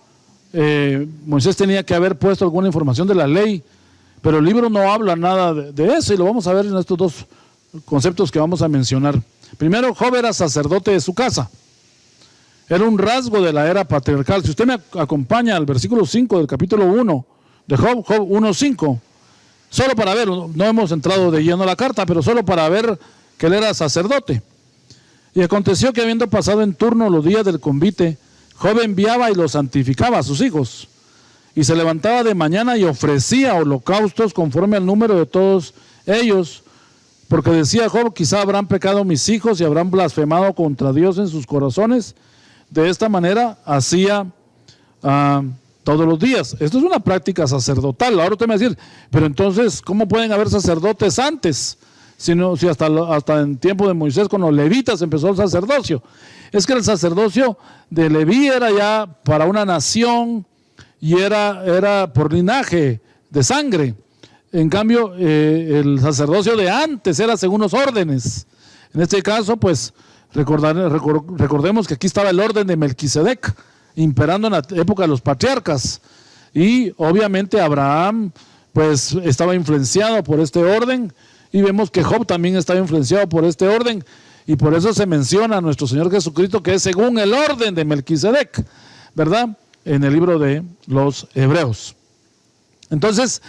Moisés tenía que haber puesto alguna información de la ley, pero el libro no habla nada de eso, y lo vamos a ver en estos dos conceptos que vamos a mencionar. Primero, Job era sacerdote de su casa. Era un rasgo de la era patriarcal. Si usted me acompaña al versículo 5 del capítulo 1 de Job, Job 1:5, solo para ver, no hemos entrado de lleno a la carta, pero solo para ver que él era sacerdote. Y aconteció que habiendo pasado en turno los días del convite, Job enviaba y los santificaba a sus hijos, y se levantaba de mañana y ofrecía holocaustos conforme al número de todos ellos, porque decía Job: quizá habrán pecado mis hijos y habrán blasfemado contra Dios en sus corazones. De esta manera hacía todos los días. Esto es una práctica sacerdotal. Ahora usted me va a decir, pero entonces, ¿cómo pueden haber sacerdotes antes? Si hasta en tiempo de Moisés, con los levitas empezó el sacerdocio. Es que el sacerdocio de Leví era ya para una nación y era por linaje de sangre. En cambio, el sacerdocio de antes era según los órdenes. En este caso, pues, recordemos que aquí estaba el orden de Melquisedec, imperando en la época de los patriarcas. Y obviamente Abraham, pues, estaba influenciado por este orden. Y vemos que Job también estaba influenciado por este orden. Y por eso se menciona a nuestro Señor Jesucristo, que es según el orden de Melquisedec, ¿verdad? En el libro de los Hebreos. Entonces,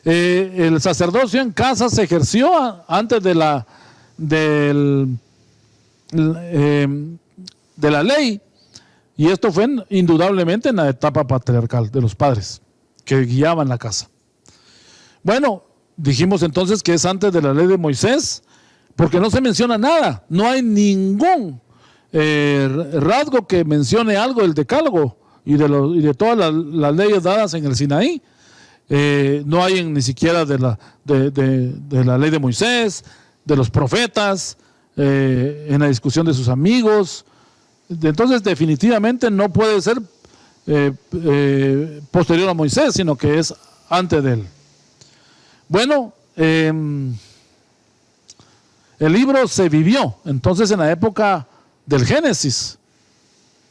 el sacerdocio en casa se ejerció antes de la ley, y esto fue indudablemente en la etapa patriarcal de los padres que guiaban la casa. Bueno, dijimos entonces que es antes de la ley de Moisés, porque no se menciona nada, no hay ningún rasgo que mencione algo del decálogo y de todas las leyes dadas en el Sinaí. No hay ni siquiera de la ley de Moisés, de los profetas, en la discusión de sus amigos. Entonces definitivamente no puede ser posterior a Moisés, sino que es antes de él. Bueno, el libro se vivió entonces en la época del Génesis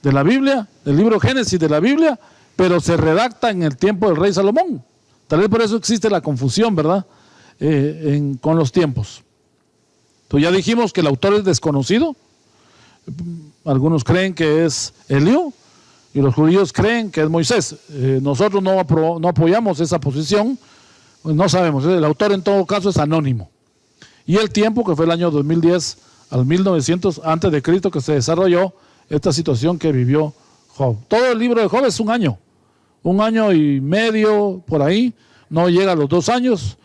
de la Biblia, el libro Génesis de la Biblia, pero se redacta en el tiempo del rey Salomón. Tal vez por eso existe la confusión, ¿verdad? Con los tiempos. Entonces ya dijimos que el autor es desconocido. Algunos creen que es Eliú y los judíos creen que es Moisés. Nosotros no apoyamos esa posición, pues no sabemos. El autor en todo caso es anónimo. Y el tiempo, que fue el año 2010 al 1900 antes de Cristo, que se desarrolló esta situación que vivió Job. Todo el libro de Job es un año y medio por ahí, no llega a los 2 años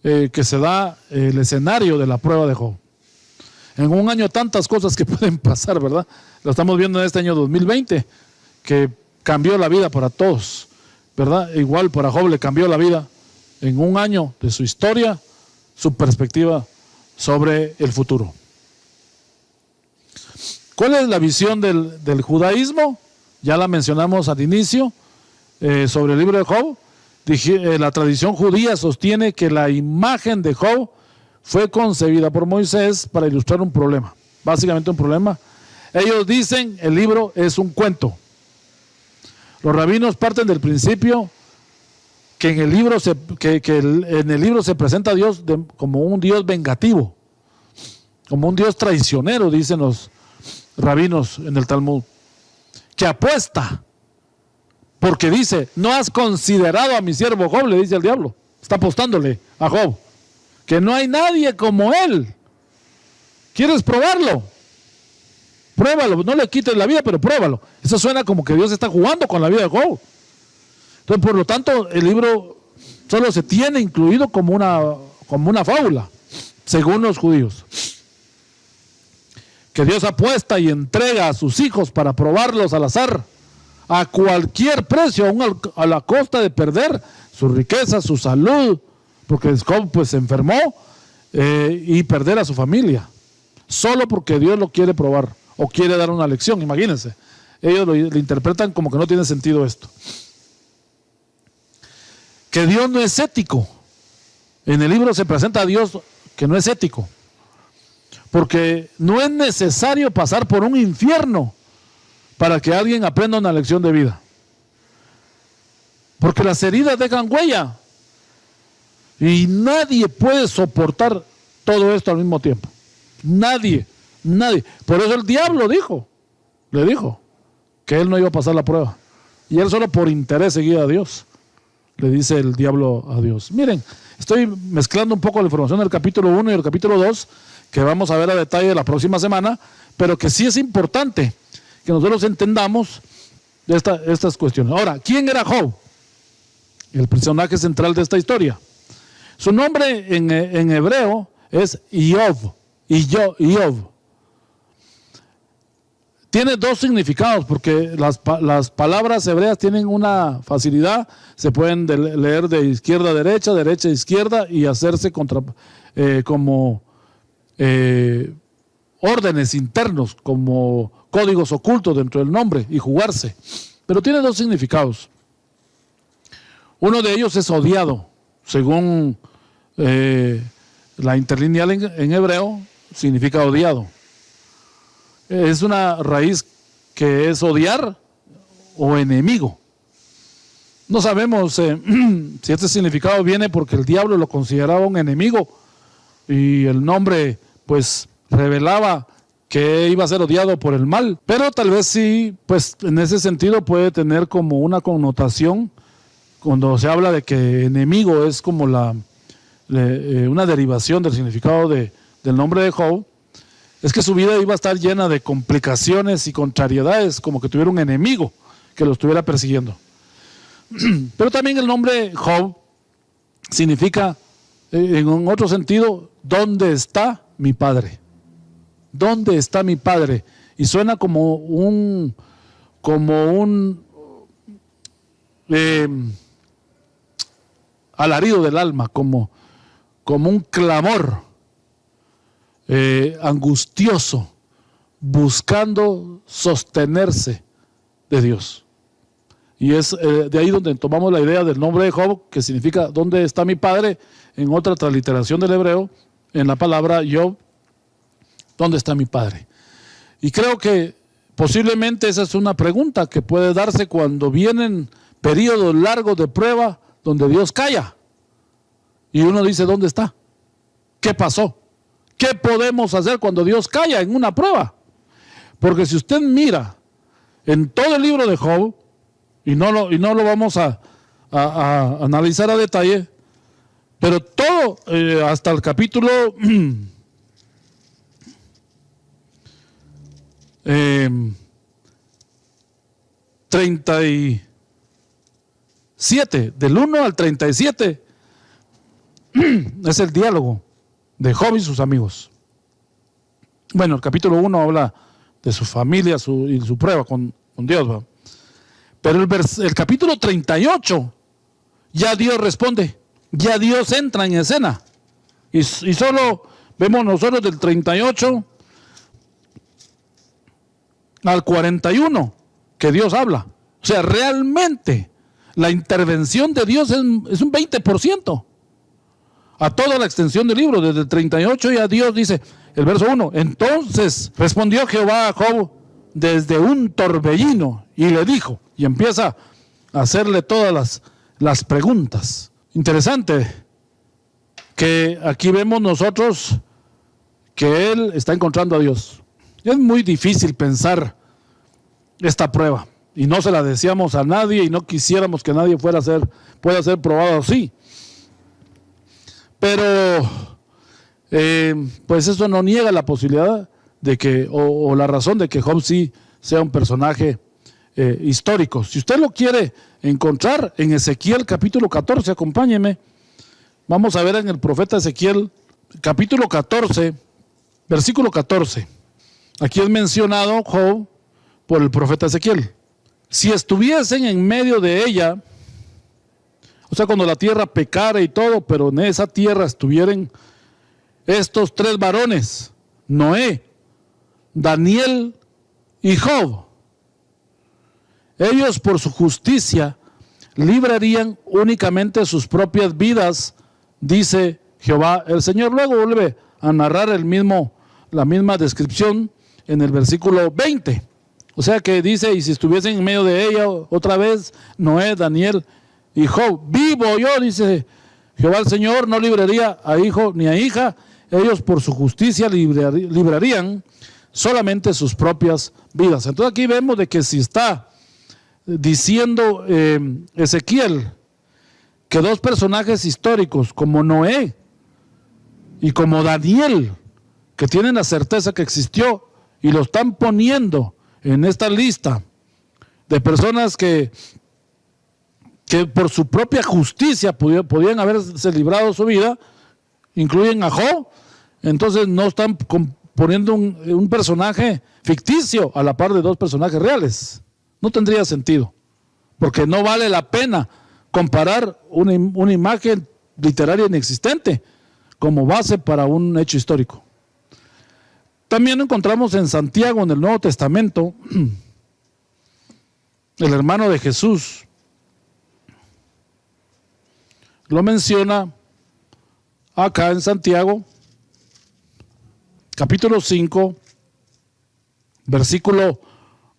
que se da el escenario de la prueba de Job. En un año tantas cosas que pueden pasar, ¿verdad? Lo estamos viendo en este año 2020, que cambió la vida para todos, ¿verdad? Igual para Job le cambió la vida en un año de su historia, su perspectiva sobre el futuro. ¿Cuál es la visión del judaísmo? Ya la mencionamos al inicio, sobre el libro de Job. La tradición judía sostiene que la imagen de Job fue concebida por Moisés para ilustrar un problema, básicamente un problema. Ellos dicen el libro es un cuento. Los rabinos parten del principio que en el libro se presenta a Dios como un Dios vengativo, como un Dios traicionero, dicen los rabinos en el Talmud, que apuesta, porque dice, no has considerado a mi siervo Job, le dice el diablo, está apostándole a Job, que no hay nadie como él. ¿Quieres probarlo? Pruébalo, no le quites la vida, pero pruébalo. Eso suena como que Dios está jugando con la vida de Job. Entonces, por lo tanto, el libro solo se tiene incluido como una fábula, según los judíos. Que Dios apuesta y entrega a sus hijos para probarlos al azar, a cualquier precio, aún a la costa de perder su riqueza, su salud, porque Job pues se enfermó, y perder a su familia, solo porque Dios lo quiere probar o quiere dar una lección. Imagínense, ellos lo interpretan como que no tiene sentido esto. Que Dios no es ético. En el libro se presenta a Dios que no es ético, porque no es necesario pasar por un infierno para que alguien aprenda una lección de vida, porque las heridas dejan huella y nadie puede soportar todo esto al mismo tiempo. Nadie. Por eso el diablo le dijo que él no iba a pasar la prueba, y él solo por interés seguía a Dios. Le dice el diablo a Dios. Miren, estoy mezclando un poco la información del capítulo 1 y el capítulo 2, que vamos a ver a detalle la próxima semana, pero que sí es importante que nosotros entendamos estas cuestiones. Ahora, ¿quién era Job? El personaje central de esta historia. Su nombre en hebreo es Iyov. Tiene dos significados, porque las palabras hebreas tienen una facilidad, se pueden leer de izquierda a derecha, derecha a izquierda, y hacerse como órdenes internos, como códigos ocultos dentro del nombre, y jugarse. Pero tiene dos significados. Uno de ellos es odiado, según la interlineal en hebreo, significa odiado. Es una raíz que es odiar o enemigo. No sabemos si este significado viene porque el diablo lo consideraba un enemigo y el nombre pues revelaba que iba a ser odiado por el mal, pero tal vez sí, pues en ese sentido puede tener como una connotación cuando se habla de que enemigo es como una derivación del significado del nombre de Job. Es que su vida iba a estar llena de complicaciones y contrariedades, como que tuviera un enemigo que lo estuviera persiguiendo. Pero también el nombre Job significa, en un otro sentido, ¿dónde está mi padre? ¿Dónde está mi padre? Y suena como un alarido del alma, como un clamor angustioso, buscando sostenerse de Dios. Y es de ahí donde tomamos la idea del nombre de Job, que significa ¿dónde está mi padre? En otra transliteración del hebreo, en la palabra Job, ¿dónde está mi padre? Y creo que posiblemente esa es una pregunta que puede darse cuando vienen periodos largos de prueba donde Dios calla y uno dice ¿dónde está? ¿Qué pasó? ¿Qué podemos hacer cuando Dios calla en una prueba? Porque si usted mira en todo el libro de Job, y no lo vamos a analizar a detalle, pero todo, hasta el capítulo 37, del 1 al 37, es el diálogo de Job y sus amigos. Bueno, el capítulo 1 habla de su familia y su prueba con Dios, ¿va? Pero el capítulo 38, ya Dios responde, ya Dios entra en escena. Y solo vemos nosotros del 38 al 41 que Dios habla. O sea, realmente la intervención de Dios es un 20%. A toda la extensión del libro, desde el 38 ya Dios dice, el verso 1, entonces respondió Jehová a Job desde un torbellino y le dijo, y empieza a hacerle todas las preguntas. Interesante que aquí vemos nosotros que él está encontrando a Dios. Es muy difícil pensar esta prueba y no se la deseamos a nadie y no quisiéramos que nadie pueda ser probado así. Pero pues eso no niega la posibilidad de que, o la razón de que Job sí sea un personaje histórico. Si usted lo quiere encontrar en Ezequiel capítulo 14, acompáñeme. Vamos a ver en el profeta Ezequiel capítulo 14, versículo 14. Aquí es mencionado Job por el profeta Ezequiel. Si estuviesen en medio de ella, o sea, cuando la tierra pecara y todo, pero en esa tierra estuvieran estos tres varones, Noé, Daniel y Job, ellos por su justicia librarían únicamente sus propias vidas, dice Jehová el Señor. Luego vuelve a narrar la misma descripción en el versículo 20. O sea que dice, y si estuviesen en medio de ella, otra vez, Noé, Daniel y Job, vivo yo, dice Jehová el Señor, no libraría a hijo ni a hija, ellos por su justicia librarían solamente sus propias vidas. Entonces aquí vemos de que si está diciendo Ezequiel que dos personajes históricos como Noé y como Daniel, que tienen la certeza que existió y lo están poniendo en esta lista de personas que por su propia justicia podían haberse librado su vida, incluyen a Job, entonces no están poniendo un personaje ficticio a la par de dos personajes reales. No tendría sentido, porque no vale la pena comparar una imagen literaria inexistente como base para un hecho histórico. También encontramos en Santiago, en el Nuevo Testamento, el hermano de Jesús lo menciona acá en Santiago, capítulo 5, versículo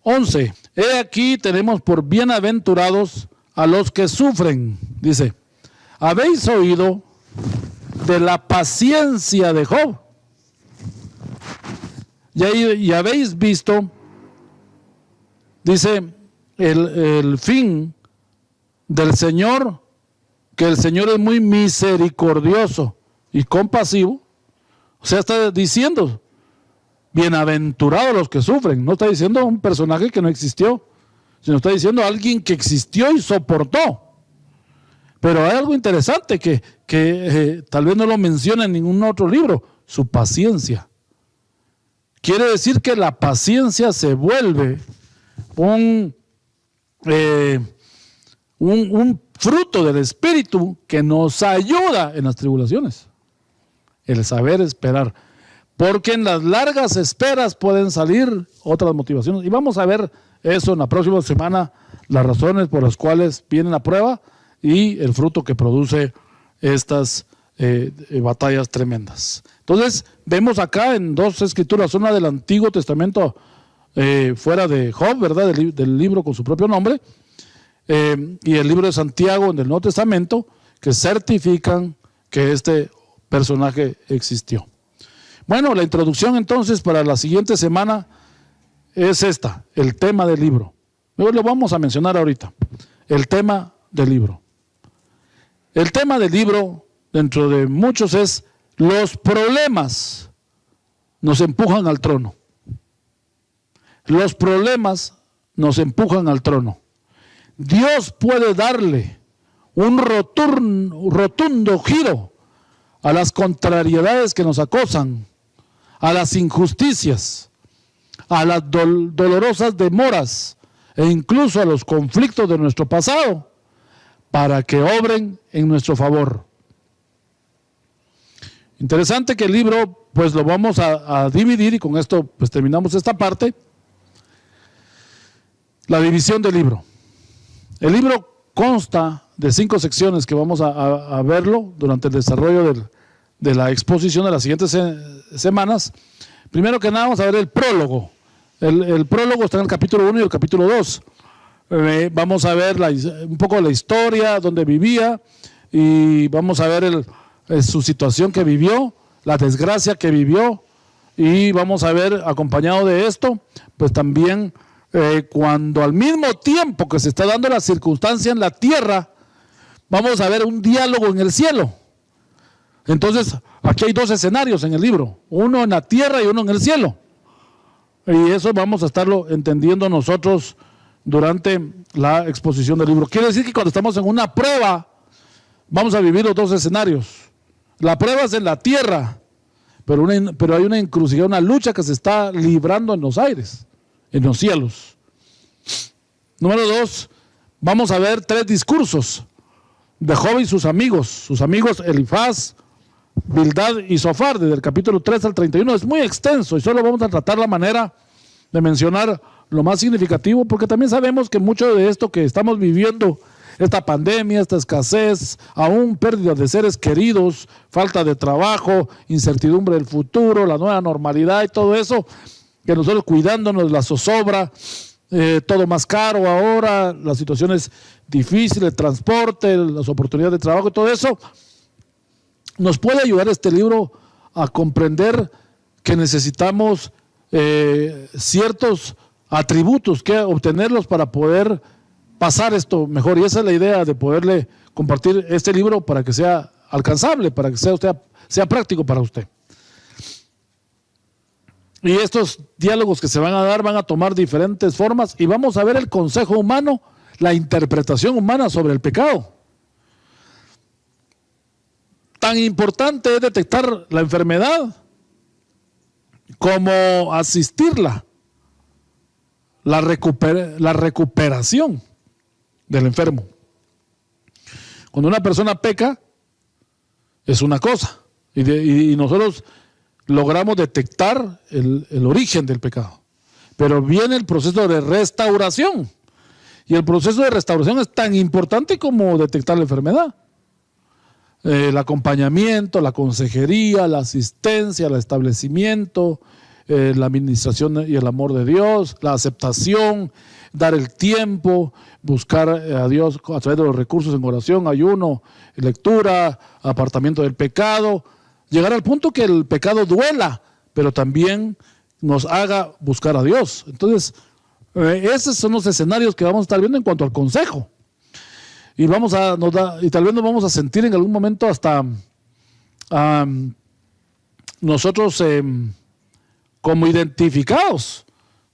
11. He aquí tenemos por bienaventurados a los que sufren. Dice, ¿habéis oído de la paciencia de Job? Y habéis visto, dice, el fin del Señor, que el Señor es muy misericordioso y compasivo. O sea, está diciendo, bienaventurados los que sufren. No está diciendo un personaje que no existió, sino está diciendo alguien que existió y soportó. Pero hay algo interesante que tal vez no lo menciona en ningún otro libro, su paciencia. Quiere decir que la paciencia se vuelve un fruto del Espíritu que nos ayuda en las tribulaciones. El saber esperar. Porque en las largas esperas pueden salir otras motivaciones. Y vamos a ver eso en la próxima semana, las razones por las cuales viene la prueba y el fruto que produce estas batallas tremendas. Entonces, vemos acá en dos escrituras, una del Antiguo Testamento fuera de Job, ¿verdad? Del libro con su propio nombre, y el libro de Santiago en el Nuevo Testamento, que certifican que este personaje existió. Bueno, la introducción entonces para la siguiente semana es esta, el tema del libro. Luego lo vamos a mencionar ahorita, el tema del libro. El tema del libro, dentro de muchos, es los problemas nos empujan al trono. Los problemas nos empujan al trono. Dios puede darle un rotundo giro a las contrariedades que nos acosan, a las injusticias, a las dolorosas demoras e incluso a los conflictos de nuestro pasado, para que obren en nuestro favor. Interesante que el libro, pues lo vamos a dividir, y con esto pues terminamos esta parte. La división del libro. El libro consta de 5 secciones que vamos a verlo durante el desarrollo de la exposición de las siguientes semanas. Primero que nada vamos a ver el prólogo. El prólogo está en el capítulo 1 y el capítulo 2. Vamos a ver un poco la historia, donde vivía, y vamos a ver su situación que vivió, la desgracia que vivió, y vamos a ver, acompañado de esto, pues también cuando al mismo tiempo que se está dando la circunstancia en la tierra, vamos a ver un diálogo en el cielo. Entonces, aquí hay dos escenarios en el libro, uno en la tierra y uno en el cielo. Y eso vamos a estarlo entendiendo nosotros durante la exposición del libro. Quiere decir que cuando estamos en una prueba, vamos a vivir los dos escenarios. La prueba es en la tierra, pero hay una encrucijada, una lucha que se está librando en los aires, en los cielos. Número 2, vamos a ver 3 discursos de Job y sus amigos Elifaz, Bildad y Zofar, desde el capítulo 3 al 31. Es muy extenso y solo vamos a tratar la manera de mencionar lo más significativo, porque también sabemos que mucho de esto que estamos viviendo, esta pandemia, esta escasez, aún pérdida de seres queridos, falta de trabajo, incertidumbre del futuro, la nueva normalidad y todo eso, que nosotros cuidándonos de la zozobra, todo más caro ahora, las situaciones difíciles, el transporte, las oportunidades de trabajo y todo eso, nos puede ayudar este libro a comprender que necesitamos ciertos atributos que obtenerlos para poder pasar esto mejor. Y esa es la idea de poderle compartir este libro para que sea alcanzable, para que sea práctico para usted. Y estos diálogos que se van a dar van a tomar diferentes formas y vamos a ver el consejo humano, la interpretación humana sobre el pecado. Tan importante es detectar la enfermedad como asistirla, la recuperación del enfermo. Cuando una persona peca, es una cosa, y nosotros logramos detectar el origen del pecado. Pero viene el proceso de restauración, y el proceso de restauración es tan importante como detectar la enfermedad. El acompañamiento, la consejería, la asistencia, el establecimiento, la administración y el amor de Dios, la aceptación, dar el tiempo, buscar a Dios a través de los recursos en oración, ayuno, lectura, apartamiento del pecado, llegar al punto que el pecado duela, pero también nos haga buscar a Dios. Entonces, esos son los escenarios que vamos a estar viendo en cuanto al consejo. Y tal vez nos vamos a sentir en algún momento hasta nosotros como identificados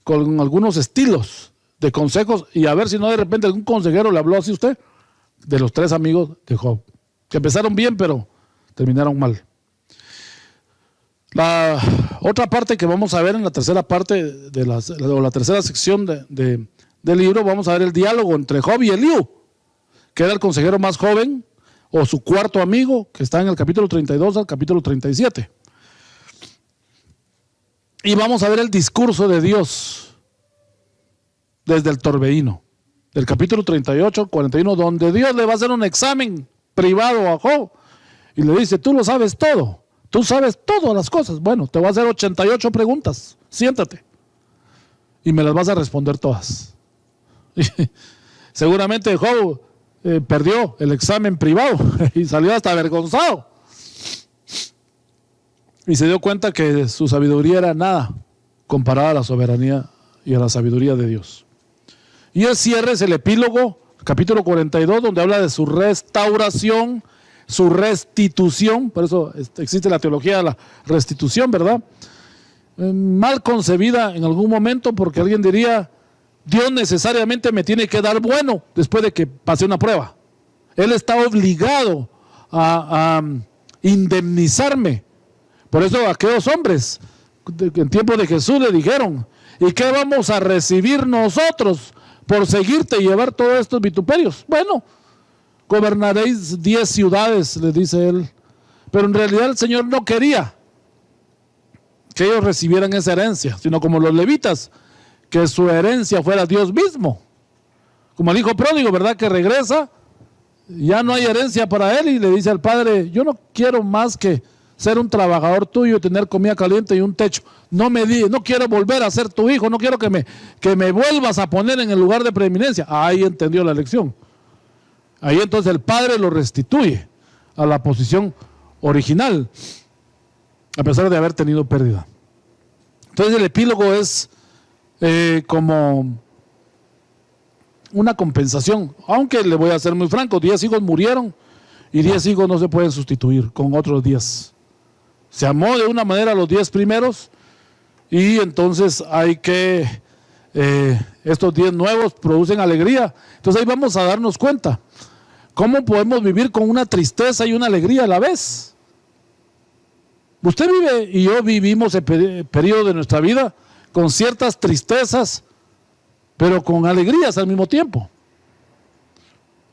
con algunos estilos de consejos, y a ver si no de repente algún consejero le habló así a usted, de los 3 amigos de Job, que empezaron bien pero terminaron mal. La otra parte que vamos a ver en la tercera parte o la tercera sección del libro, vamos a ver el diálogo entre Job y Eliú, que era el consejero más joven, o su cuarto amigo, que está en el capítulo 32 al capítulo 37. Y vamos a ver el discurso de Dios desde el torbellino, del capítulo 38 al 41, donde Dios le va a hacer un examen privado a Job y le dice: tú lo sabes todo, tú sabes todas las cosas. Bueno, te voy a hacer 88 preguntas, siéntate y me las vas a responder todas. Seguramente Job perdió el examen privado y salió hasta avergonzado. Y se dio cuenta que su sabiduría era nada comparada a la soberanía y a la sabiduría de Dios. Y el cierre es el epílogo, capítulo 42, donde habla de su restauración, su restitución. Por eso existe la teología de la restitución, ¿verdad? Mal concebida en algún momento, porque alguien diría: Dios necesariamente me tiene que dar bueno después de que pase una prueba. Él está obligado a indemnizarme. Por eso aquellos hombres en tiempo de Jesús le dijeron: ¿y qué vamos a recibir nosotros por seguirte y llevar todos estos vituperios? Bueno, gobernaréis 10 ciudades, le dice él. Pero en realidad el Señor no quería que ellos recibieran esa herencia, sino como los levitas, que su herencia fuera Dios mismo. Como el hijo pródigo, ¿verdad? Que regresa, ya no hay herencia para él y le dice al padre: yo no quiero más que ser un trabajador tuyo, tener comida caliente y un techo. No quiero volver a ser tu hijo, no quiero que me vuelvas a poner en el lugar de preeminencia. Ahí entendió la lección. Ahí entonces el padre lo restituye a la posición original, a pesar de haber tenido pérdida. Entonces el epílogo es como una compensación, aunque le voy a ser muy franco, 10 hijos murieron y 10 hijos no se pueden sustituir con otros 10. Se amó de una manera a los 10 primeros y entonces hay que, estos 10 nuevos producen alegría. Entonces ahí vamos a darnos cuenta cómo podemos vivir con una tristeza y una alegría a la vez. Usted vive y yo vivimos el periodo de nuestra vida con ciertas tristezas, pero con alegrías al mismo tiempo.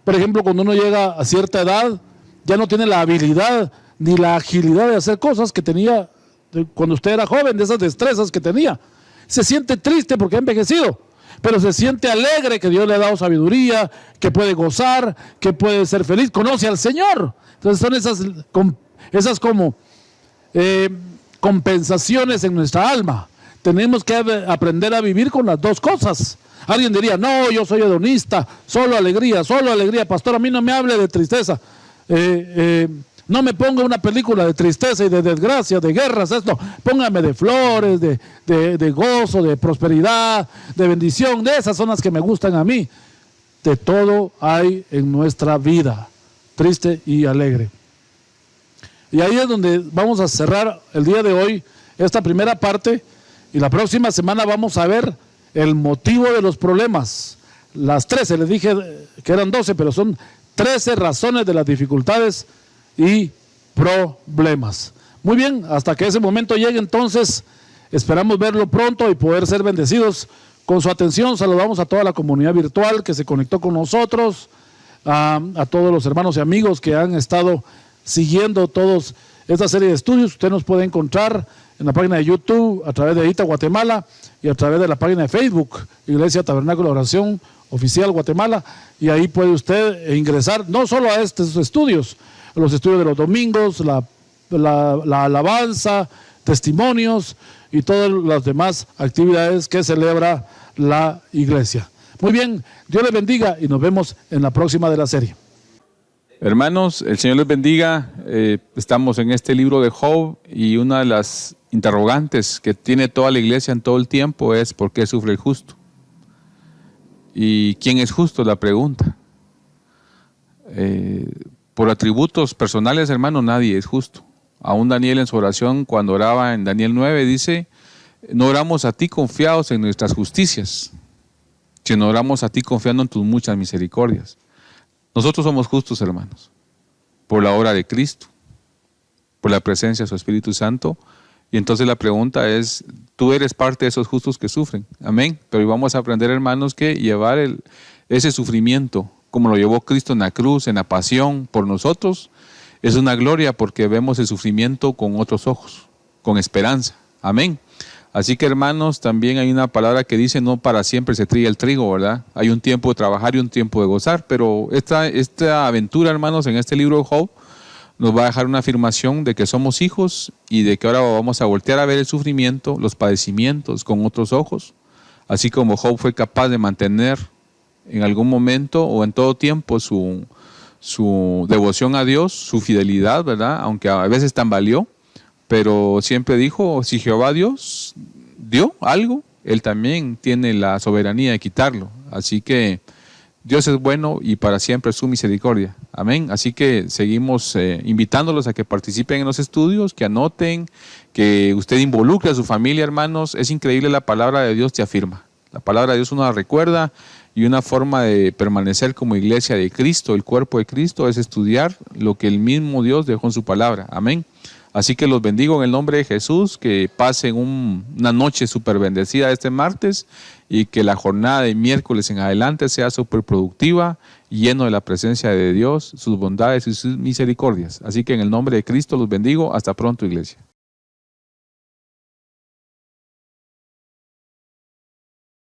Por ejemplo, cuando uno llega a cierta edad, ya no tiene la habilidad ni la agilidad de hacer cosas que tenía cuando usted era joven, de esas destrezas que tenía. Se siente triste porque ha envejecido, pero se siente alegre que Dios le ha dado sabiduría, que puede gozar, que puede ser feliz, conoce al Señor. Entonces son esas como compensaciones en nuestra alma. Tenemos que aprender a vivir con las dos cosas. Alguien diría, no, yo soy hedonista, solo alegría, pastor, a mí no me hable de tristeza, no me ponga una película de tristeza y de desgracia, de guerras, esto, póngame de flores, de gozo, de prosperidad, de bendición, de esas son las que me gustan a mí. De todo hay en nuestra vida, triste y alegre. Y ahí es donde vamos a cerrar el día de hoy esta primera parte, y la próxima semana vamos a ver el motivo de los problemas. Las 13, les dije que eran 12, pero son 13 razones de las dificultades y problemas. Muy bien, hasta que ese momento llegue, entonces esperamos verlo pronto y poder ser bendecidos con su atención. Saludamos a toda la comunidad virtual que se conectó con nosotros, a todos los hermanos y amigos que han estado siguiendo todos esta serie de estudios. Usted nos puede encontrar en la página de YouTube, a través de ITA Guatemala, y a través de la página de Facebook, Iglesia Tabernáculo de Oración Oficial Guatemala, y ahí puede usted ingresar no solo a estos estudios, los estudios de los domingos, la alabanza, testimonios y todas las demás actividades que celebra la iglesia. Muy bien, Dios les bendiga y nos vemos en la próxima de la serie. Hermanos, el Señor les bendiga. Estamos en este libro de Job y una de las interrogantes que tiene toda la iglesia en todo el tiempo es ¿por qué sufre el justo? ¿Y quién es justo? La pregunta. Por atributos personales, hermano, nadie es justo. Aún Daniel en su oración, cuando oraba en Daniel 9, dice, no oramos a ti confiados en nuestras justicias, sino oramos a ti confiando en tus muchas misericordias. Nosotros somos justos, hermanos, por la obra de Cristo, por la presencia de su Espíritu Santo. Y entonces la pregunta es, tú eres parte de esos justos que sufren. Amén. Pero hoy vamos a aprender, hermanos, que llevar ese sufrimiento, como lo llevó Cristo en la cruz, en la pasión por nosotros, es una gloria porque vemos el sufrimiento con otros ojos, con esperanza. Amén. Así que, hermanos, también hay una palabra que dice, no para siempre se trilla el trigo, ¿verdad? Hay un tiempo de trabajar y un tiempo de gozar, pero esta aventura, hermanos, en este libro de Job, nos va a dejar una afirmación de que somos hijos y de que ahora vamos a voltear a ver el sufrimiento, los padecimientos con otros ojos, así como Job fue capaz de mantener en algún momento o en todo tiempo su devoción a Dios, su fidelidad, ¿verdad? Aunque a veces tambaleó, pero siempre dijo, si Jehová Dios dio algo, Él también tiene la soberanía de quitarlo. Así que Dios es bueno y para siempre es su misericordia. Amén. Así que seguimos invitándolos a que participen en los estudios, que anoten, que usted involucre a su familia, hermanos. Es increíble, la palabra de Dios te afirma. La palabra de Dios uno la recuerda, y una forma de permanecer como iglesia de Cristo, el cuerpo de Cristo, es estudiar lo que el mismo Dios dejó en su palabra. Amén. Así que los bendigo en el nombre de Jesús, que pasen una noche súper bendecida este martes y que la jornada de miércoles en adelante sea súper productiva, lleno de la presencia de Dios, sus bondades y sus misericordias. Así que en el nombre de Cristo los bendigo. Hasta pronto, iglesia.